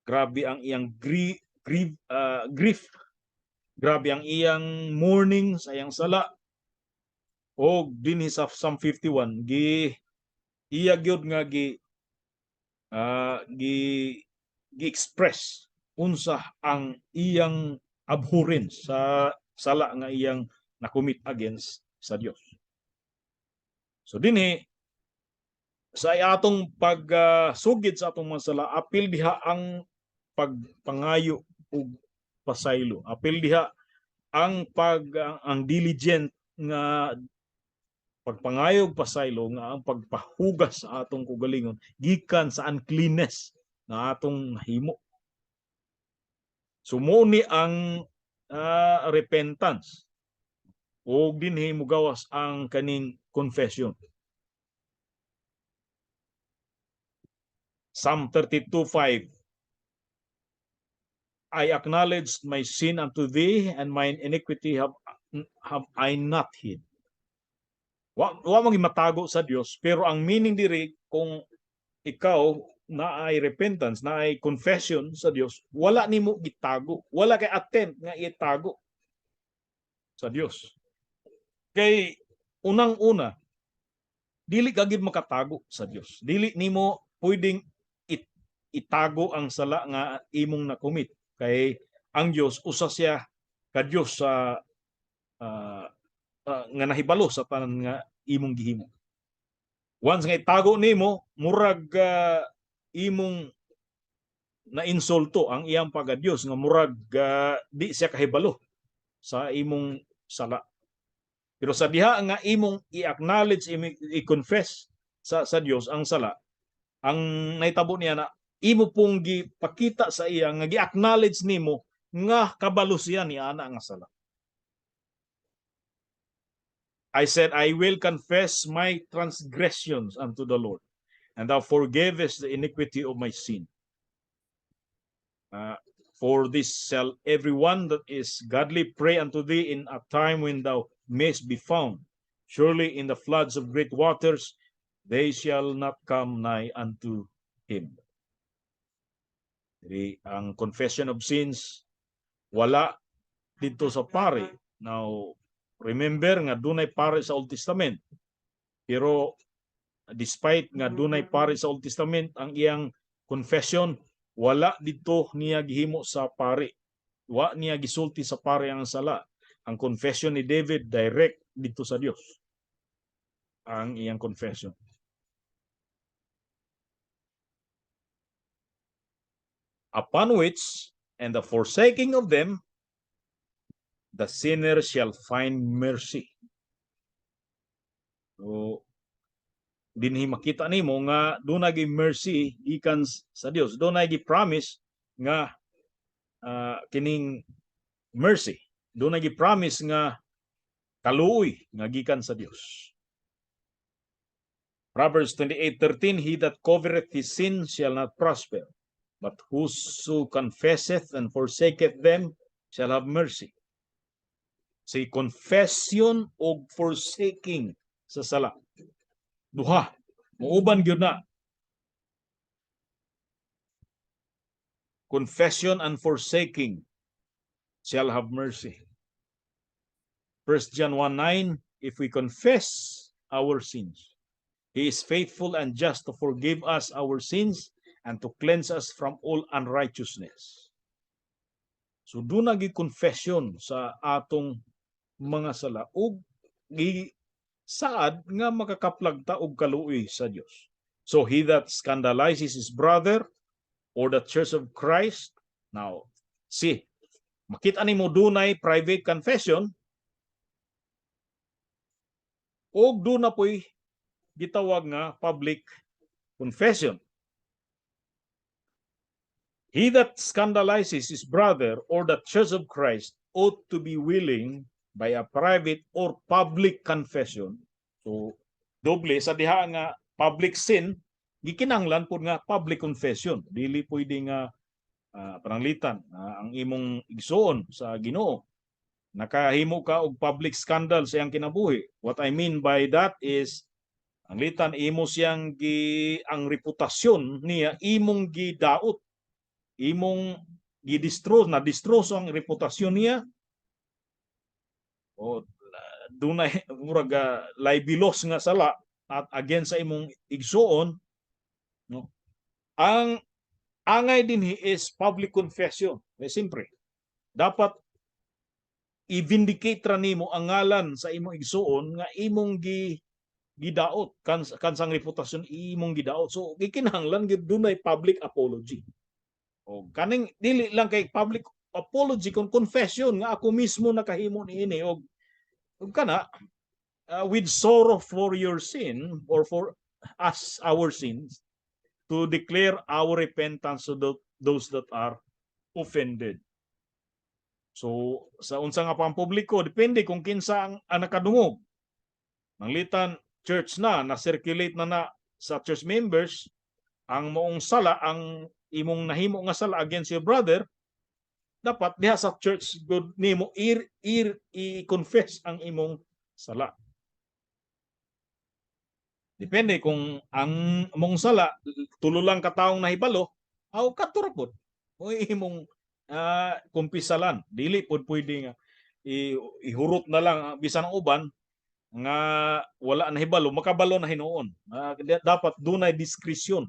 A: Grabe ang iyang grief. Grabe ang iyang mourning sa iyang sala. O dinhi sa Psalm 51 iya gyud nga gi-express unsa ang iyang abhorrence sa sala nga iyang nakumit against sa Dios. So dinhi sa atong pagsugid sa atong mga sala, apil diha ang pagpangayo ug pasaylo. Apil diha ang ang diligent nga pagpangayog pasaylo nga ang pagpahugas sa atong kugalingon gikan sa uncleanness na atong nahimo. So mo ni ang repentance o dinhi mugawas ang kaning confession. Psalm 32:5, I acknowledge my sin unto thee, and mine iniquity have have I not hid. Wa mo matago sa Dios, pero ang meaning diri kung ikaw na ay repentance, na ay confession sa Dios, wala nimo gitago, wala kay attempt nga itago sa Dios. Kay unang-una, dili ka gid makatago sa Dios. Dili nimo pwedeng itago ang sala nga imong nakomit. Kay ang Dios usa siya ka Dios sa nga nahibalo sa tanan nga imong gihimo. Once nga itago nimo, murag imong na-insulto ang iyang pagka-Dios nga murag di siya kahibalo sa imong sala. Pero sa diha nga imong i-acknowledge, i-confess sa Dios ang sala, ang naitabo niya na imo pong gipakita sa iya nga gi-acknowledge nimo nga kabalo siya ni ana nga sala. I said, I will confess my transgressions unto the Lord, and thou forgivest the iniquity of my sin. For this shall everyone that is godly pray unto thee in a time when thou mayst be found. Surely in the floods of great waters they shall not come nigh unto him. Jadi, ang confession of sins wala dito sa pari. Now, remember nga dunay pari sa Old Testament. Pero despite nga dunay pari sa Old Testament, ang iyang confession wala dito niya gihimo sa pari. Wa niya gisulti sa pari ang sala. Ang confession ni David direct dito sa Dios. Ang iyang confession. Upon which, and the forsaking of them, the sinner shall find mercy. So, dinhi makita nimo nga dunay gi mercy gikan sa Dios. Dunay gi promise nga kining mercy. Dunay gi promise nga kaluoy nga gikan sa Dios. Proverbs 28:13, he that covereth his sin shall not prosper, but whoso confesseth and forsaketh them shall have mercy. Si confession o forsaking sa sala. Duha, muuban gyud na. Confession and forsaking shall have mercy. 1 John 1:9, if we confess our sins, he is faithful and just to forgive us our sins and to cleanse us from all unrighteousness. So doon confession sa atong mga sala ug saad nga makakaplag ta og kaluoy sa Dios. So he that scandalizes his brother or the church of Christ, now makita nimo dunay private confession ug doon na po'y gitawag nga public confession. He that scandalizes his brother or the church of Christ ought to be willing by a private or public confession. So, doble sa diha nga public sin, gikinahanglan pud nga public confession. Dili pwede nga pananglitan ang imong igsoon sa Ginoo. Nakahimo ka og public scandal sa iyang kinabuhi. What I mean by that is ang litan imo siyang ang reputasyon niya imong gidaot, imong gidistro ang reputasyon niya. O dunay murag libelos nga sala at against sa imong igsuon, no? Ang angay dinhi is public confession. Siyempre, dapat i-vindicate ra nimo ang ngalan sa imong igsuon nga imong gidaot kansang reputasyon imong gidaot. So gikinahanglan gid dunay public apology. O kaning dili lang kay public apology kon confession nga ako mismo nakahimo niini og kana with sorrow for your sin or for us our sins, to declare our repentance to those that are offended. So sa unsa nga pampubliko depende kung kinsa ang nakadungog. Manglitan church na circulate na sa church members ang moong sala, ang imong nahimo nga sala against your brother, dapat diha sa church good nimo i-confess ang imong sala. Depende kung ang mong sala tulo lang ka taong nahibalo, aw katurapod o imong kumpisalan. Dili pod pwede nga ihurot na lang bisan ang uban nga wala nahibalo, makabalo na hinuon. Dapat dunay diskresyon.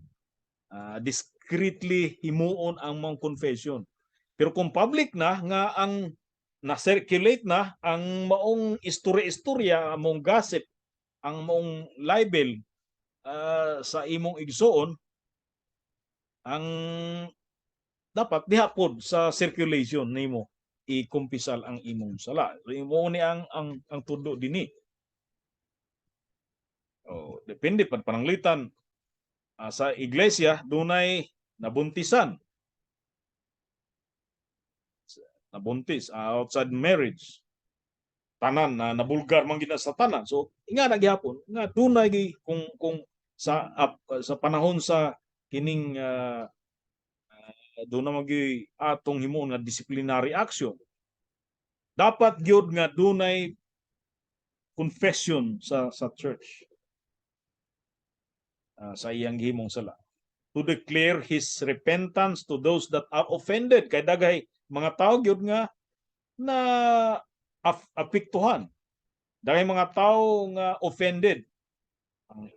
A: Discreetly himuon ang mong confession. Pero kung public na nga ang na-circulate na ang maong istorya-istorya, ang maong gossip, ang maong libel sa imong igsoon, ang dapat dihapod sa circulation nimo ikumpisal ang imong sala. So, imo ni ang tudo dinhi. Depende pad pananglitan sa iglesia dunay nabuntisan. Nabuntis outside marriage. Tanan na nabulgar man gina sa tanan. So inga na gihapon nga dunay kung sa panahon sa kining doon na magi atong himuon nga disciplinary action. Dapat gyud nga dunay confession sa church sa iyang himong sala, to declare his repentance to those that are offended. Kay daghay mga tao gyud nga na apektuhan. Daghay mga tao nga offended. Ang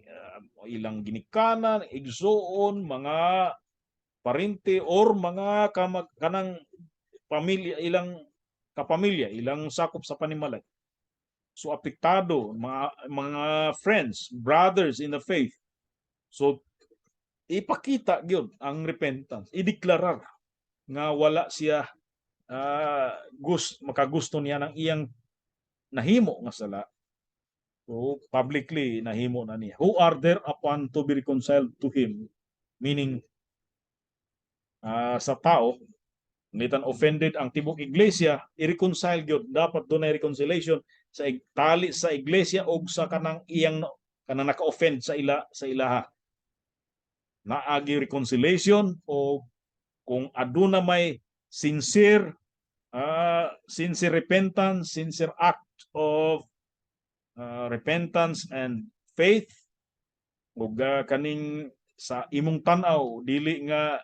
A: ilang ginikanan, igsoon, mga parente or mga kanang pamilya, ilang kapamilya, ilang sakop sa panimalay. So apektado mga friends, brothers in the faith. So ipakita gyud ang repentance, ideklarar nga wala siya makagusto niya ng iyang nahimo nga sala. So publicly nahimo na niya. Who are there upon to be reconciled to him, meaning sa tao nitan offended ang tibok iglesia, i-reconcile gyud. Dapat dunay reconciliation sa tali sa iglesia o sa kanang iyang kanang naka-offend sa ilaha. Naagi reconciliation o kung aduna may sincere repentance, sincere act of repentance and faith, ug kaning sa imong tan-aw dili nga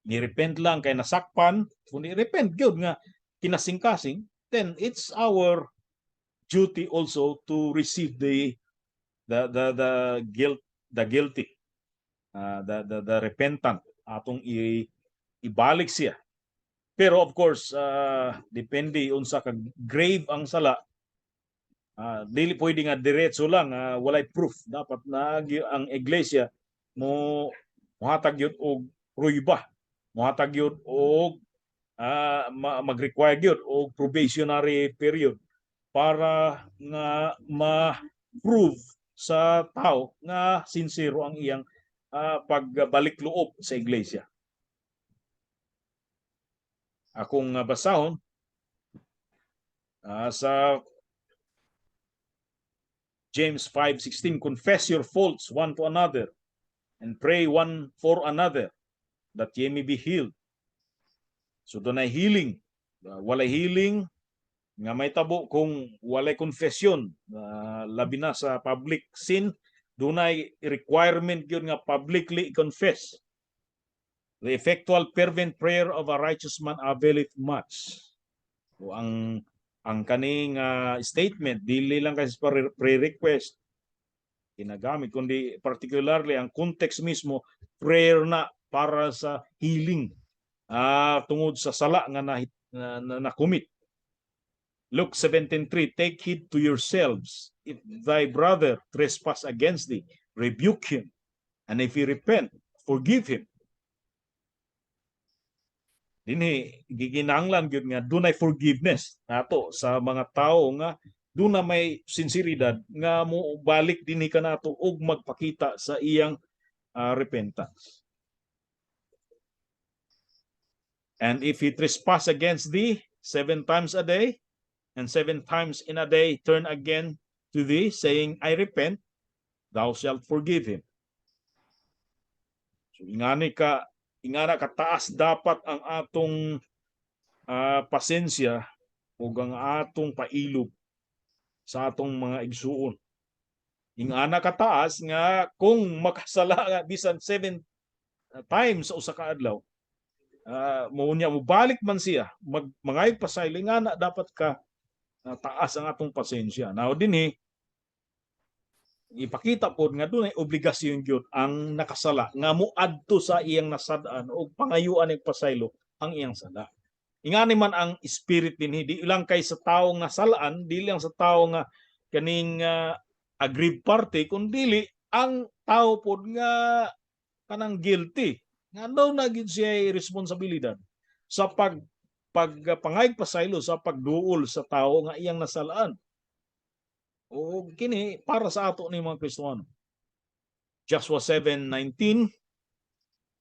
A: ni-repent lang kay nasakpan, kundi repent gyud nga kinasing-kasing, then it's our duty also to receive the guilty, the repentant, atong ibalik siya. Pero of course, depende unsa ka grave ang sala. Dili pwede nga diretso lang, walay proof. Dapat na ang iglesia mo muhatag yun og pruiba, muhatag yun og mag-require yun og probationary period para nga ma-prove sa tao nga sincero ang iyang pagbalik loob sa iglesia. Akong basahon sa James 5:16, confess your faults one to another and pray one for another that ye may be healed. So doon ay healing. Walay healing nga may tabo kung walay confession, labi na sa public sin, doon ay requirement yun nga publicly confess. The effectual fervent prayer of a righteous man availeth much. So ang kaning statement dili lang kasi pre-request ginagamit, kundi particularly ang context mismo prayer na para sa healing tungod sa sala nga na-commit. Luke 17:3, take heed to yourselves, if thy brother trespass against thee, rebuke him, and if he repent, forgive him. Dinhi giginahanglan gyud nga dunay forgiveness nato sa mga tao nga duna may sinseridad nga mo balik dinhi kanato og magpakita sa iyang repentance. And if he trespass against thee 7 times a day, and 7 times in a day turn again to thee, saying, I repent, thou shalt forgive him. So ingana kataas dapat ang atong pasensya ug ang atong pailog sa atong mga igsuon. Ing ana kataas nga kung makasala nga bisan 7 times sa usa ka adlaw, mo niya mobalik man siya mangayog pasaylo nga na dapat ka taas ang atong pasensya. Now dinhi ipakita pod nga dunay obligasyon gyud ang nakasala nga moadto sa iyang nasad-an o pangayuan ng pasaylo ang iyang sala. Ingani man ang spirit dinhi di lang kay sa tawo nga salaan, di lang sa tawo nga kaning aggrieved party kundi ang tawo pod nga kanang guilty nga daw na gid siya responsibilidad sa pagpangayog pasaylo sa pagduol sa tawo nga iyang nasalaan. O kini para sa ato ni mga Kristiyano. Joshua 7:19,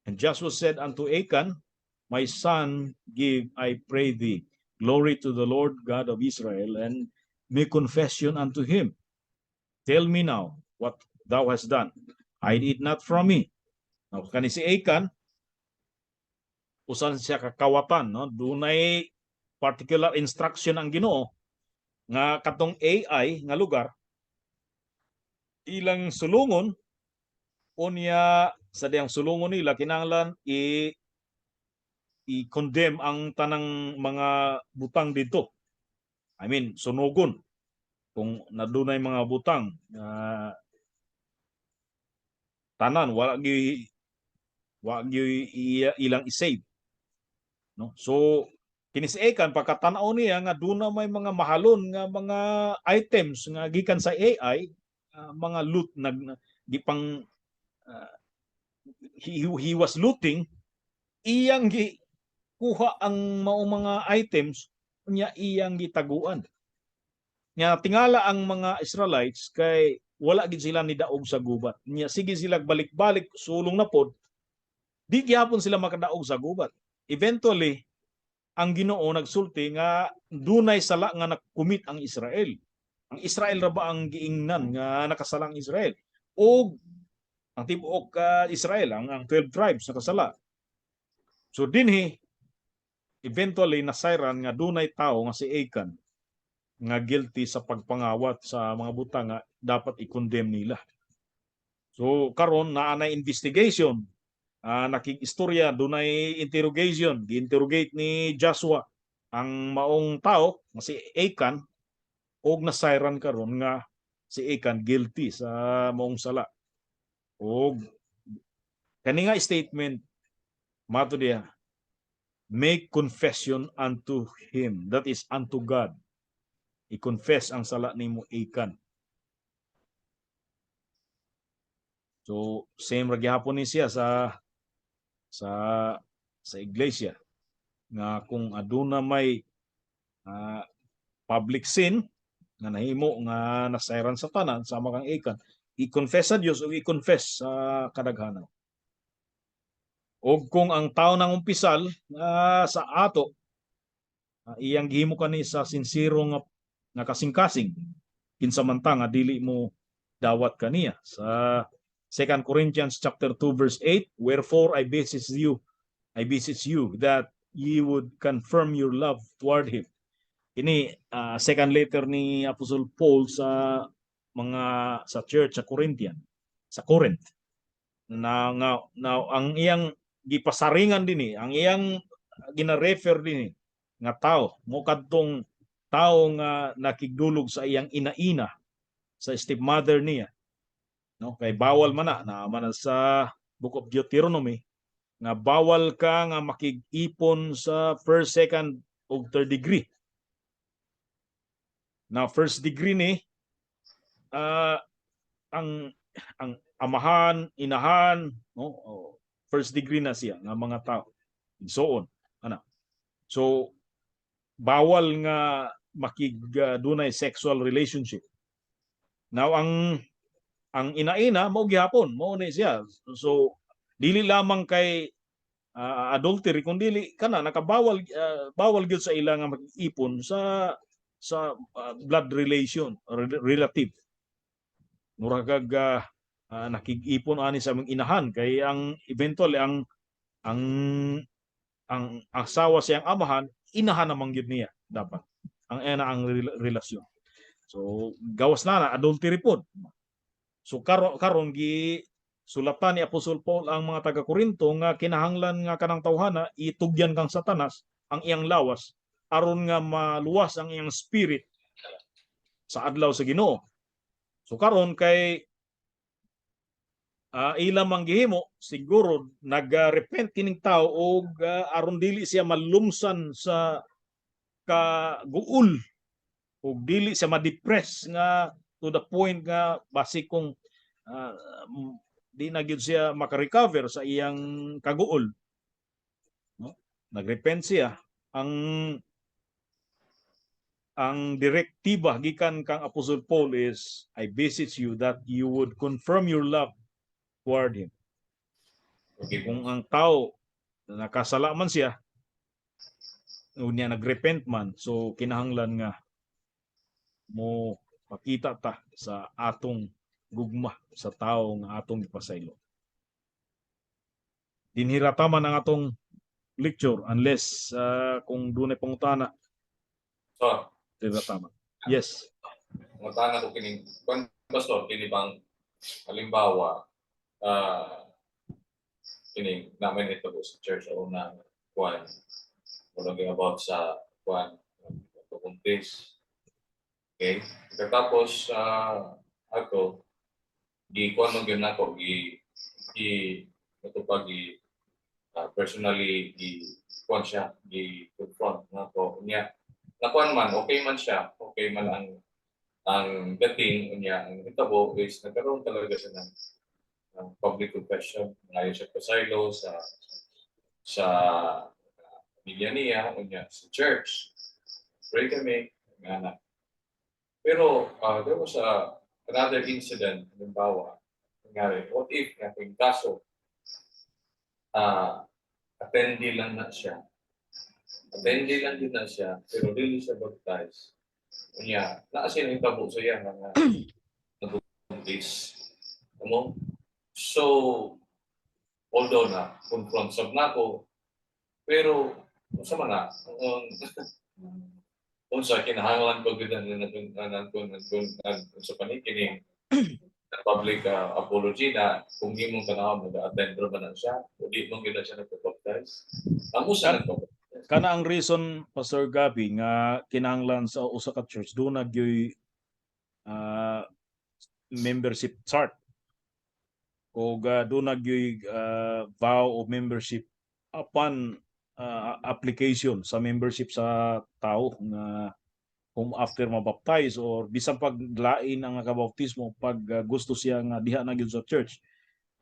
A: and Joshua said unto Achan, my son, give, I pray thee, glory to the Lord God of Israel, and make confession unto him. Tell me now what thou hast done. Hide it not from me. Now, kani si Achan, usan siya kakawatan, no? Dunay particular instruction ang Ginoo nga katong AI nga lugar ilang sulungon unya sa diyang sulungon nila kinahanglan i-condemn ang tanang mga butang dito. I mean, sunugon kung nadunay mga butang tanan wala ilang i-save, no? So kini si Achan pagkatanaw niya nga duna may mga mahalon nga mga items nga gikan sa AI, mga loot gipang he was looting, iyang kuha ang mga items niya iyang gitaguan. Nya tingala ang mga Israelites kay wala gid sila ni daog sa gubat. Nya sige sila balik-balik sulong na pod, di gyapon sila makadaog sa gubat. Eventually ang Ginoo nagsulti nga dunay sala nga nakumit ang Israel. Ang Israel ra ba ang giingnan nga nakasalang Israel? O ang tibuok Israel, ang 12 tribes nakasala. So dinhi eventually nasayran nga dunay tao nga si Achan nga guilty sa pagpangawat sa mga butang nga dapat i-condemn nila. So karon naa na investigation, nakig-istorya, dunay interrogation, gi-interrogate ni Joshua ang maong tao nga si Achan og nasayran karon nga si Achan guilty sa maong sala. Og kani nga statement mato diha, make confession unto him, that is unto God. I-confess ang sala nimo Achan. So same ra gyapon ni siya sa iglesia nga kung aduna may public sin nga nahimo nga nasayran sa tanan sama kang Achan, i-confess sa Dios o i-confess sa kadaghanan. O kung ang tao nang umpisal sa ato, iyang gihimo kani sa sincero nga kasing-kasing kinsamanta nga dili mo dawat kaniya. Sa 2 Corinthians chapter 2 verse 8, wherefore I beseech you that ye would confirm your love toward him. Ini second letter ni Apostle Paul sa church sa Corinth. Na ang iyang gipasaringan dinhi, ang iyang gina-refer dinhi nga tao mo kadtong tao nga nakigdulog sa iyang ina-ina, sa stepmother niya, no? Kay bawal man na sa Book of Deuteronomy nga bawal ka nga makig-ipon sa first, second ug third degree. Now first degree ni ang amahan, inahan, no? First degree na siya nga mga tao. So on, so bawal nga dunay sexual relationship. Now ang ina-ina mao gihapon, mao ni siya. So dili lamang kay adultery kundi kana nakabawal bawal gyud sa ila nga mag-ipon sa blood relation or relative. Murag nakig-ipon ani sa mga inahan kay ang eventually ang asawa siyang amahan inahan namang gyud niya dapat ang relasyon. So gawas na adultery pod. So karon gi sulatan ni Apostol Paul ang mga taga Korinto nga kinahanglan nga kanang tawhana itugyan kang Satanas ang iyang lawas aron nga maluwas ang iyang spirit sa adlaw sa Ginoo. So karon kay ila manggihimo siguro nagrepent kining tao og aron dili siya malumsan sa kaguol ug dili siya ma-depress nga to the point nga basi kung di na gyud siya makarecover sa iyang kaguol, no? Nagrepent siya. Ang direktiba gikan kang Apostle Paul is, I beseech you that you would confirm your love toward him. Okay, kung ang tao nakasala man siya, unya nagrepent man, so kinahanglan nga mo makita ta sa atong gugma sa tao nga atong ipasaylo. Dinhirataman ang atong lecture unless kung dunay pangutana.
B: So,
A: dinhirataman. Yes.
B: pangutana ko kining pastor kini bang halimbawa kining namin ito sa church o na kuan talking about sa kuan kuntis. Okay? Tapos ako di kuan mo gyud nako gi matupag personally kuan siya gi confront nako niya nakuan man okay man siya okay man ang dating niya ang hitabo is nagkaroon talaga siya ng public confession ngayon siya pasaylo sa pamilya niya niya sa church pray kami nga. Pero there was another incident halimbawa nangyari what if nating kaso attendee lang na siya attendee lang din na siya pero dili siya baptized niya naa siya ng tabo sa iya nga nabuntis ano so although na confront sab nako pero sa mana unsa kinahanglan ko gid sa panikining public apology na kung di mong kanahon mag-attend ba na siya o di mong gina siya nagpa-baptize amo sa nagpa-baptize
A: kana ang reason Pastor Gabi nga kinahanglan sa usa ka church do nagyoy membership chart o do nagyoy vow of membership upon application sa membership sa tao nga kung after mabaptize or bisan paglain ang kabaptismo pag gusto siya nga diha na gyud sa church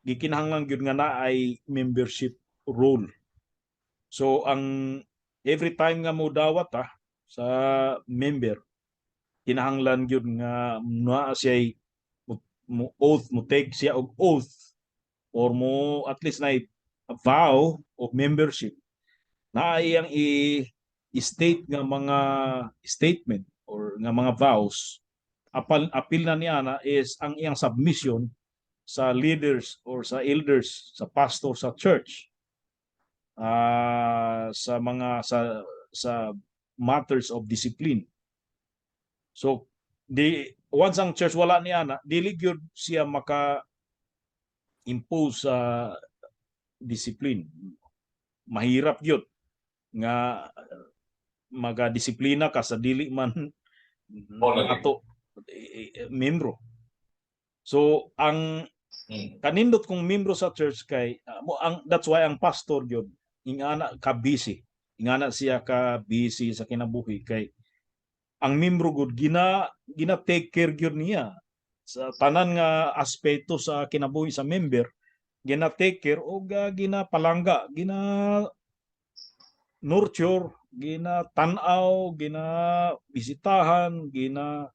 A: gikinahanglan gyud nga naay membership role. So ang every time nga mo dawat sa member kinahanglan gyud nga naa siya mo oath mo take siya og oath or mo at least na vow of membership na iyang i-state nga mga statement or nga mga vows apil na niya na is ang iyang submission sa leaders or sa elders sa pastor sa church sa mga sa matters of discipline. So once ang church wala niya na dili gyud siya maka impose sa discipline. Mahirap gyud nga magadisiplina ka sa dili man ato membro. So ang kanindot kong membro sa church kay that's why ang pastor gyud ingana ka busy. Ingana siya ka busy sa kinabuhi kay ang membro gud gina take care gyud niya sa tanan nga aspeto sa kinabuhi sa member. Gina take care o gina palangga, gina nurture, gina tan-aw, gina bisitahan, gina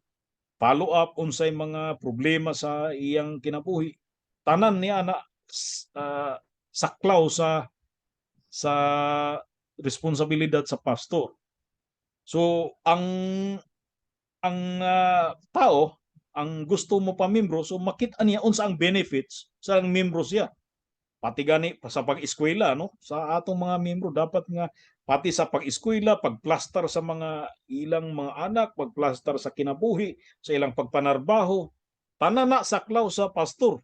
A: follow up unsay mga problema sa iyang kinabuhi. Tanan niya na saklaw sa responsibilidad sa pastor. So ang tao ang gusto mo pa membro so makita niya unsa ang benefits sa membro siya. Pati gani sa pag-eskwela no sa atong mga membro dapat nga pati sa pag-eskwela, pagplastar sa mga ilang mga anak, pagplastar sa kinabuhi, sa ilang pagpanarbaho, tanan na saklaw sa pastor.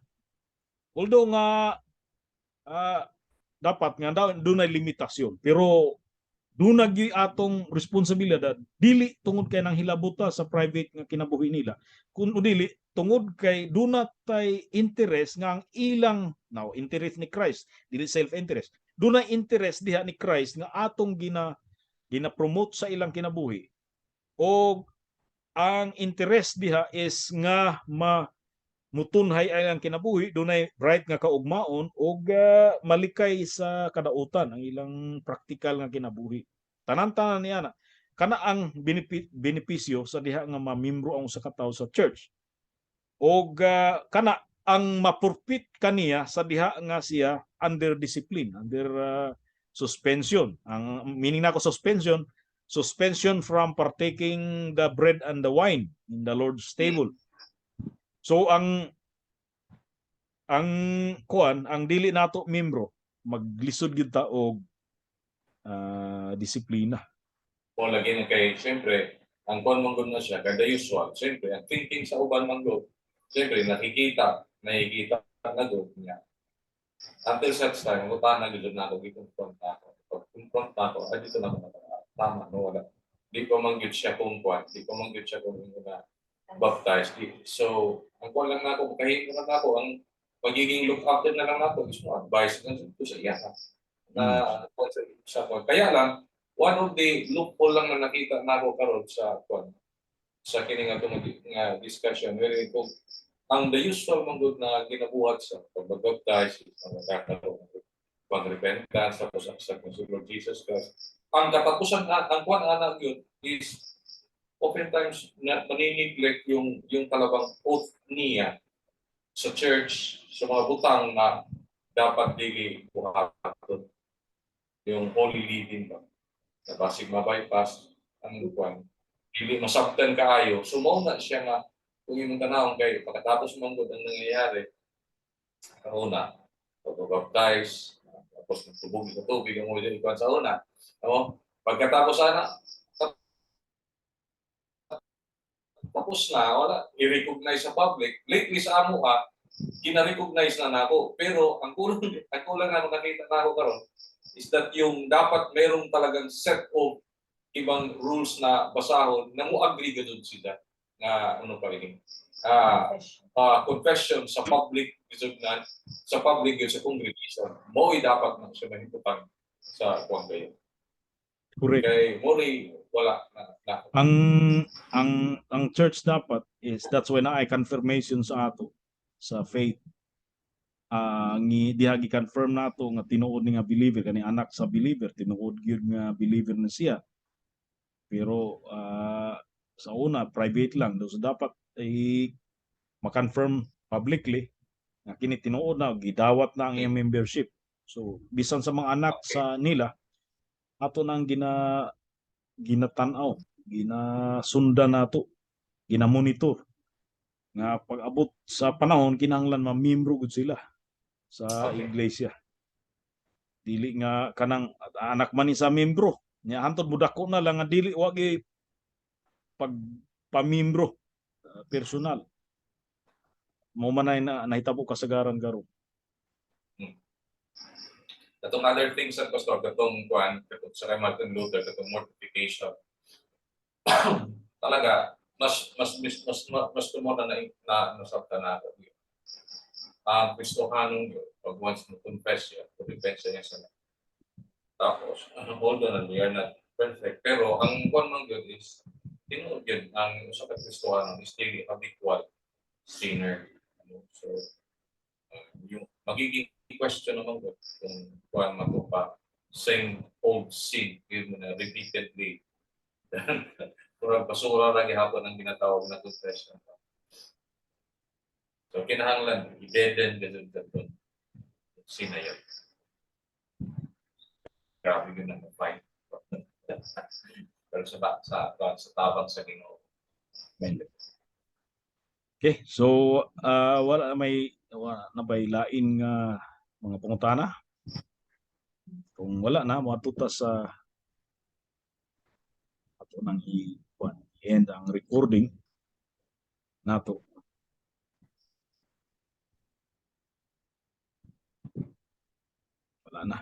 A: Although nga ah, dapat nga doon ay limitasyon, pero doon nagi atong responsibilidad dili tungod kay nang hilabuta sa private nga kinabuhi nila, kun dili tungod kay doon tay interest nga ang ilang now interest ni Christ, dili self-interest. Doon ay interest diha ni Christ nga atong gina-promote sa ilang kinabuhi, o ang interest diha is nga mutunhay ay ang kinabuhi, dunay bright nga kaugmaon og malikay sa kadautan ang ilang praktikal nga kinabuhi. Tanan-tanan niya na kana ang benepisyo sa diha nga mamembro ang usa ka tawo sa church, og kana ang mapurpit kaniya sa diha nga siya under discipline, under suspension. Ang meaning nako suspension from partaking the bread and the wine in the Lord's table. So ang ang dili nato membro maglisod gyud ta og disiplina.
B: O lagi na kay, siyempre, ang kuan man gud na siya, kada usual, siyempre, ang thinking sa uban man gud, siyempre, nakikita na gud niya. Until such time, utan na gud na ako, i-confront na ako. Pag confront na ako, ay dito na ako tama, no, wala. Di pa man gud siya kung kuan, di pa man gud siya kung na baptized. So, ang kuan lang na ako, kahit na ako, ang magiging look after na lang nato is mo advice na sa iya na sa kaya lang one of the loophole lang na nakita nako karon sa kini nga discussion wherein kung ang the usual manggod na ginabuhat sa pagbabaptize pag-repentance tapos sa Lord Jesus Christ, ang katapusan ang kuan anak yun is oftentimes na maniniglect yung talabang oath niya sa church, sa mga butang na dapat dili buhaton. Yung holy living ba. Na basig ma-bypass ang kuwan. Dili masabtan kaayo. So mao na siya nga kung imong tanawon kay pagkatapos man gud ang nangyayari. Kauna, pag-baptize, tapos tubog sa tubig ang mo sa una. No? Pagkatapos ana, tapos na, wala, i-recognize sa public. Lately sa amo gina-recognize na nako. Pero ang kulang na nakita nako karon is that yung dapat merong talagang set of ibang rules na basahon na mo agree gud sila nga ano pa rin. Confession sa public isugnan sa public yun sa congregation. Mo dapat na siya mahimutang sa kuwan kayo.
A: Correct.
B: Kay mori wala na.
A: Ang church dapat is that's when I confirmation sa ato sa faith. Diha gi-confirm nato nga tinuod ni nga believer kani anak sa believer, tinuod gyud nga believer na siya. Pero sa una private lang, so dapat ma-confirm publicly nga kini tinuod na gidawat na ang iyang membership. So bisan sa mga anak sa nila ato nang ginatan-aw, ginasundan nato, ginamonitor nga pag-abot sa panahon kinahanglan mamembro gud sila sa iglesia. Dili nga kanang anak man ni sa membro nya hantod budako na lang nga dili wagi pagpamembro personal. Mo man na nahitabo kasagaran karon.
B: Katong other things sa pastor, katong kuan, katong sa Martin Luther, katong mortification. Talaga mas tumo na nasabta na ako. Kristohanong yun, pag once mo confess yun, confess niya sa tapos, although na we are not perfect, pero ang kuan man yun is tinuod yun, ang sa Kristohanong is daily habitual sinner. So, yung magiging question naman ko kung kuan man ko pa same old sin yun na repeatedly kurang basura ra gihapon ang ginatawag na confession. So kinahanglan i-deaden ganun daton sin na yun. Grabe yun ang fight. Pero sa tabang sa Ginoo.
A: Okay, so wala na bay lain nga mga pangutana. Kung wala na, matuta sa ato nang i-end ang recording nato. Wala na.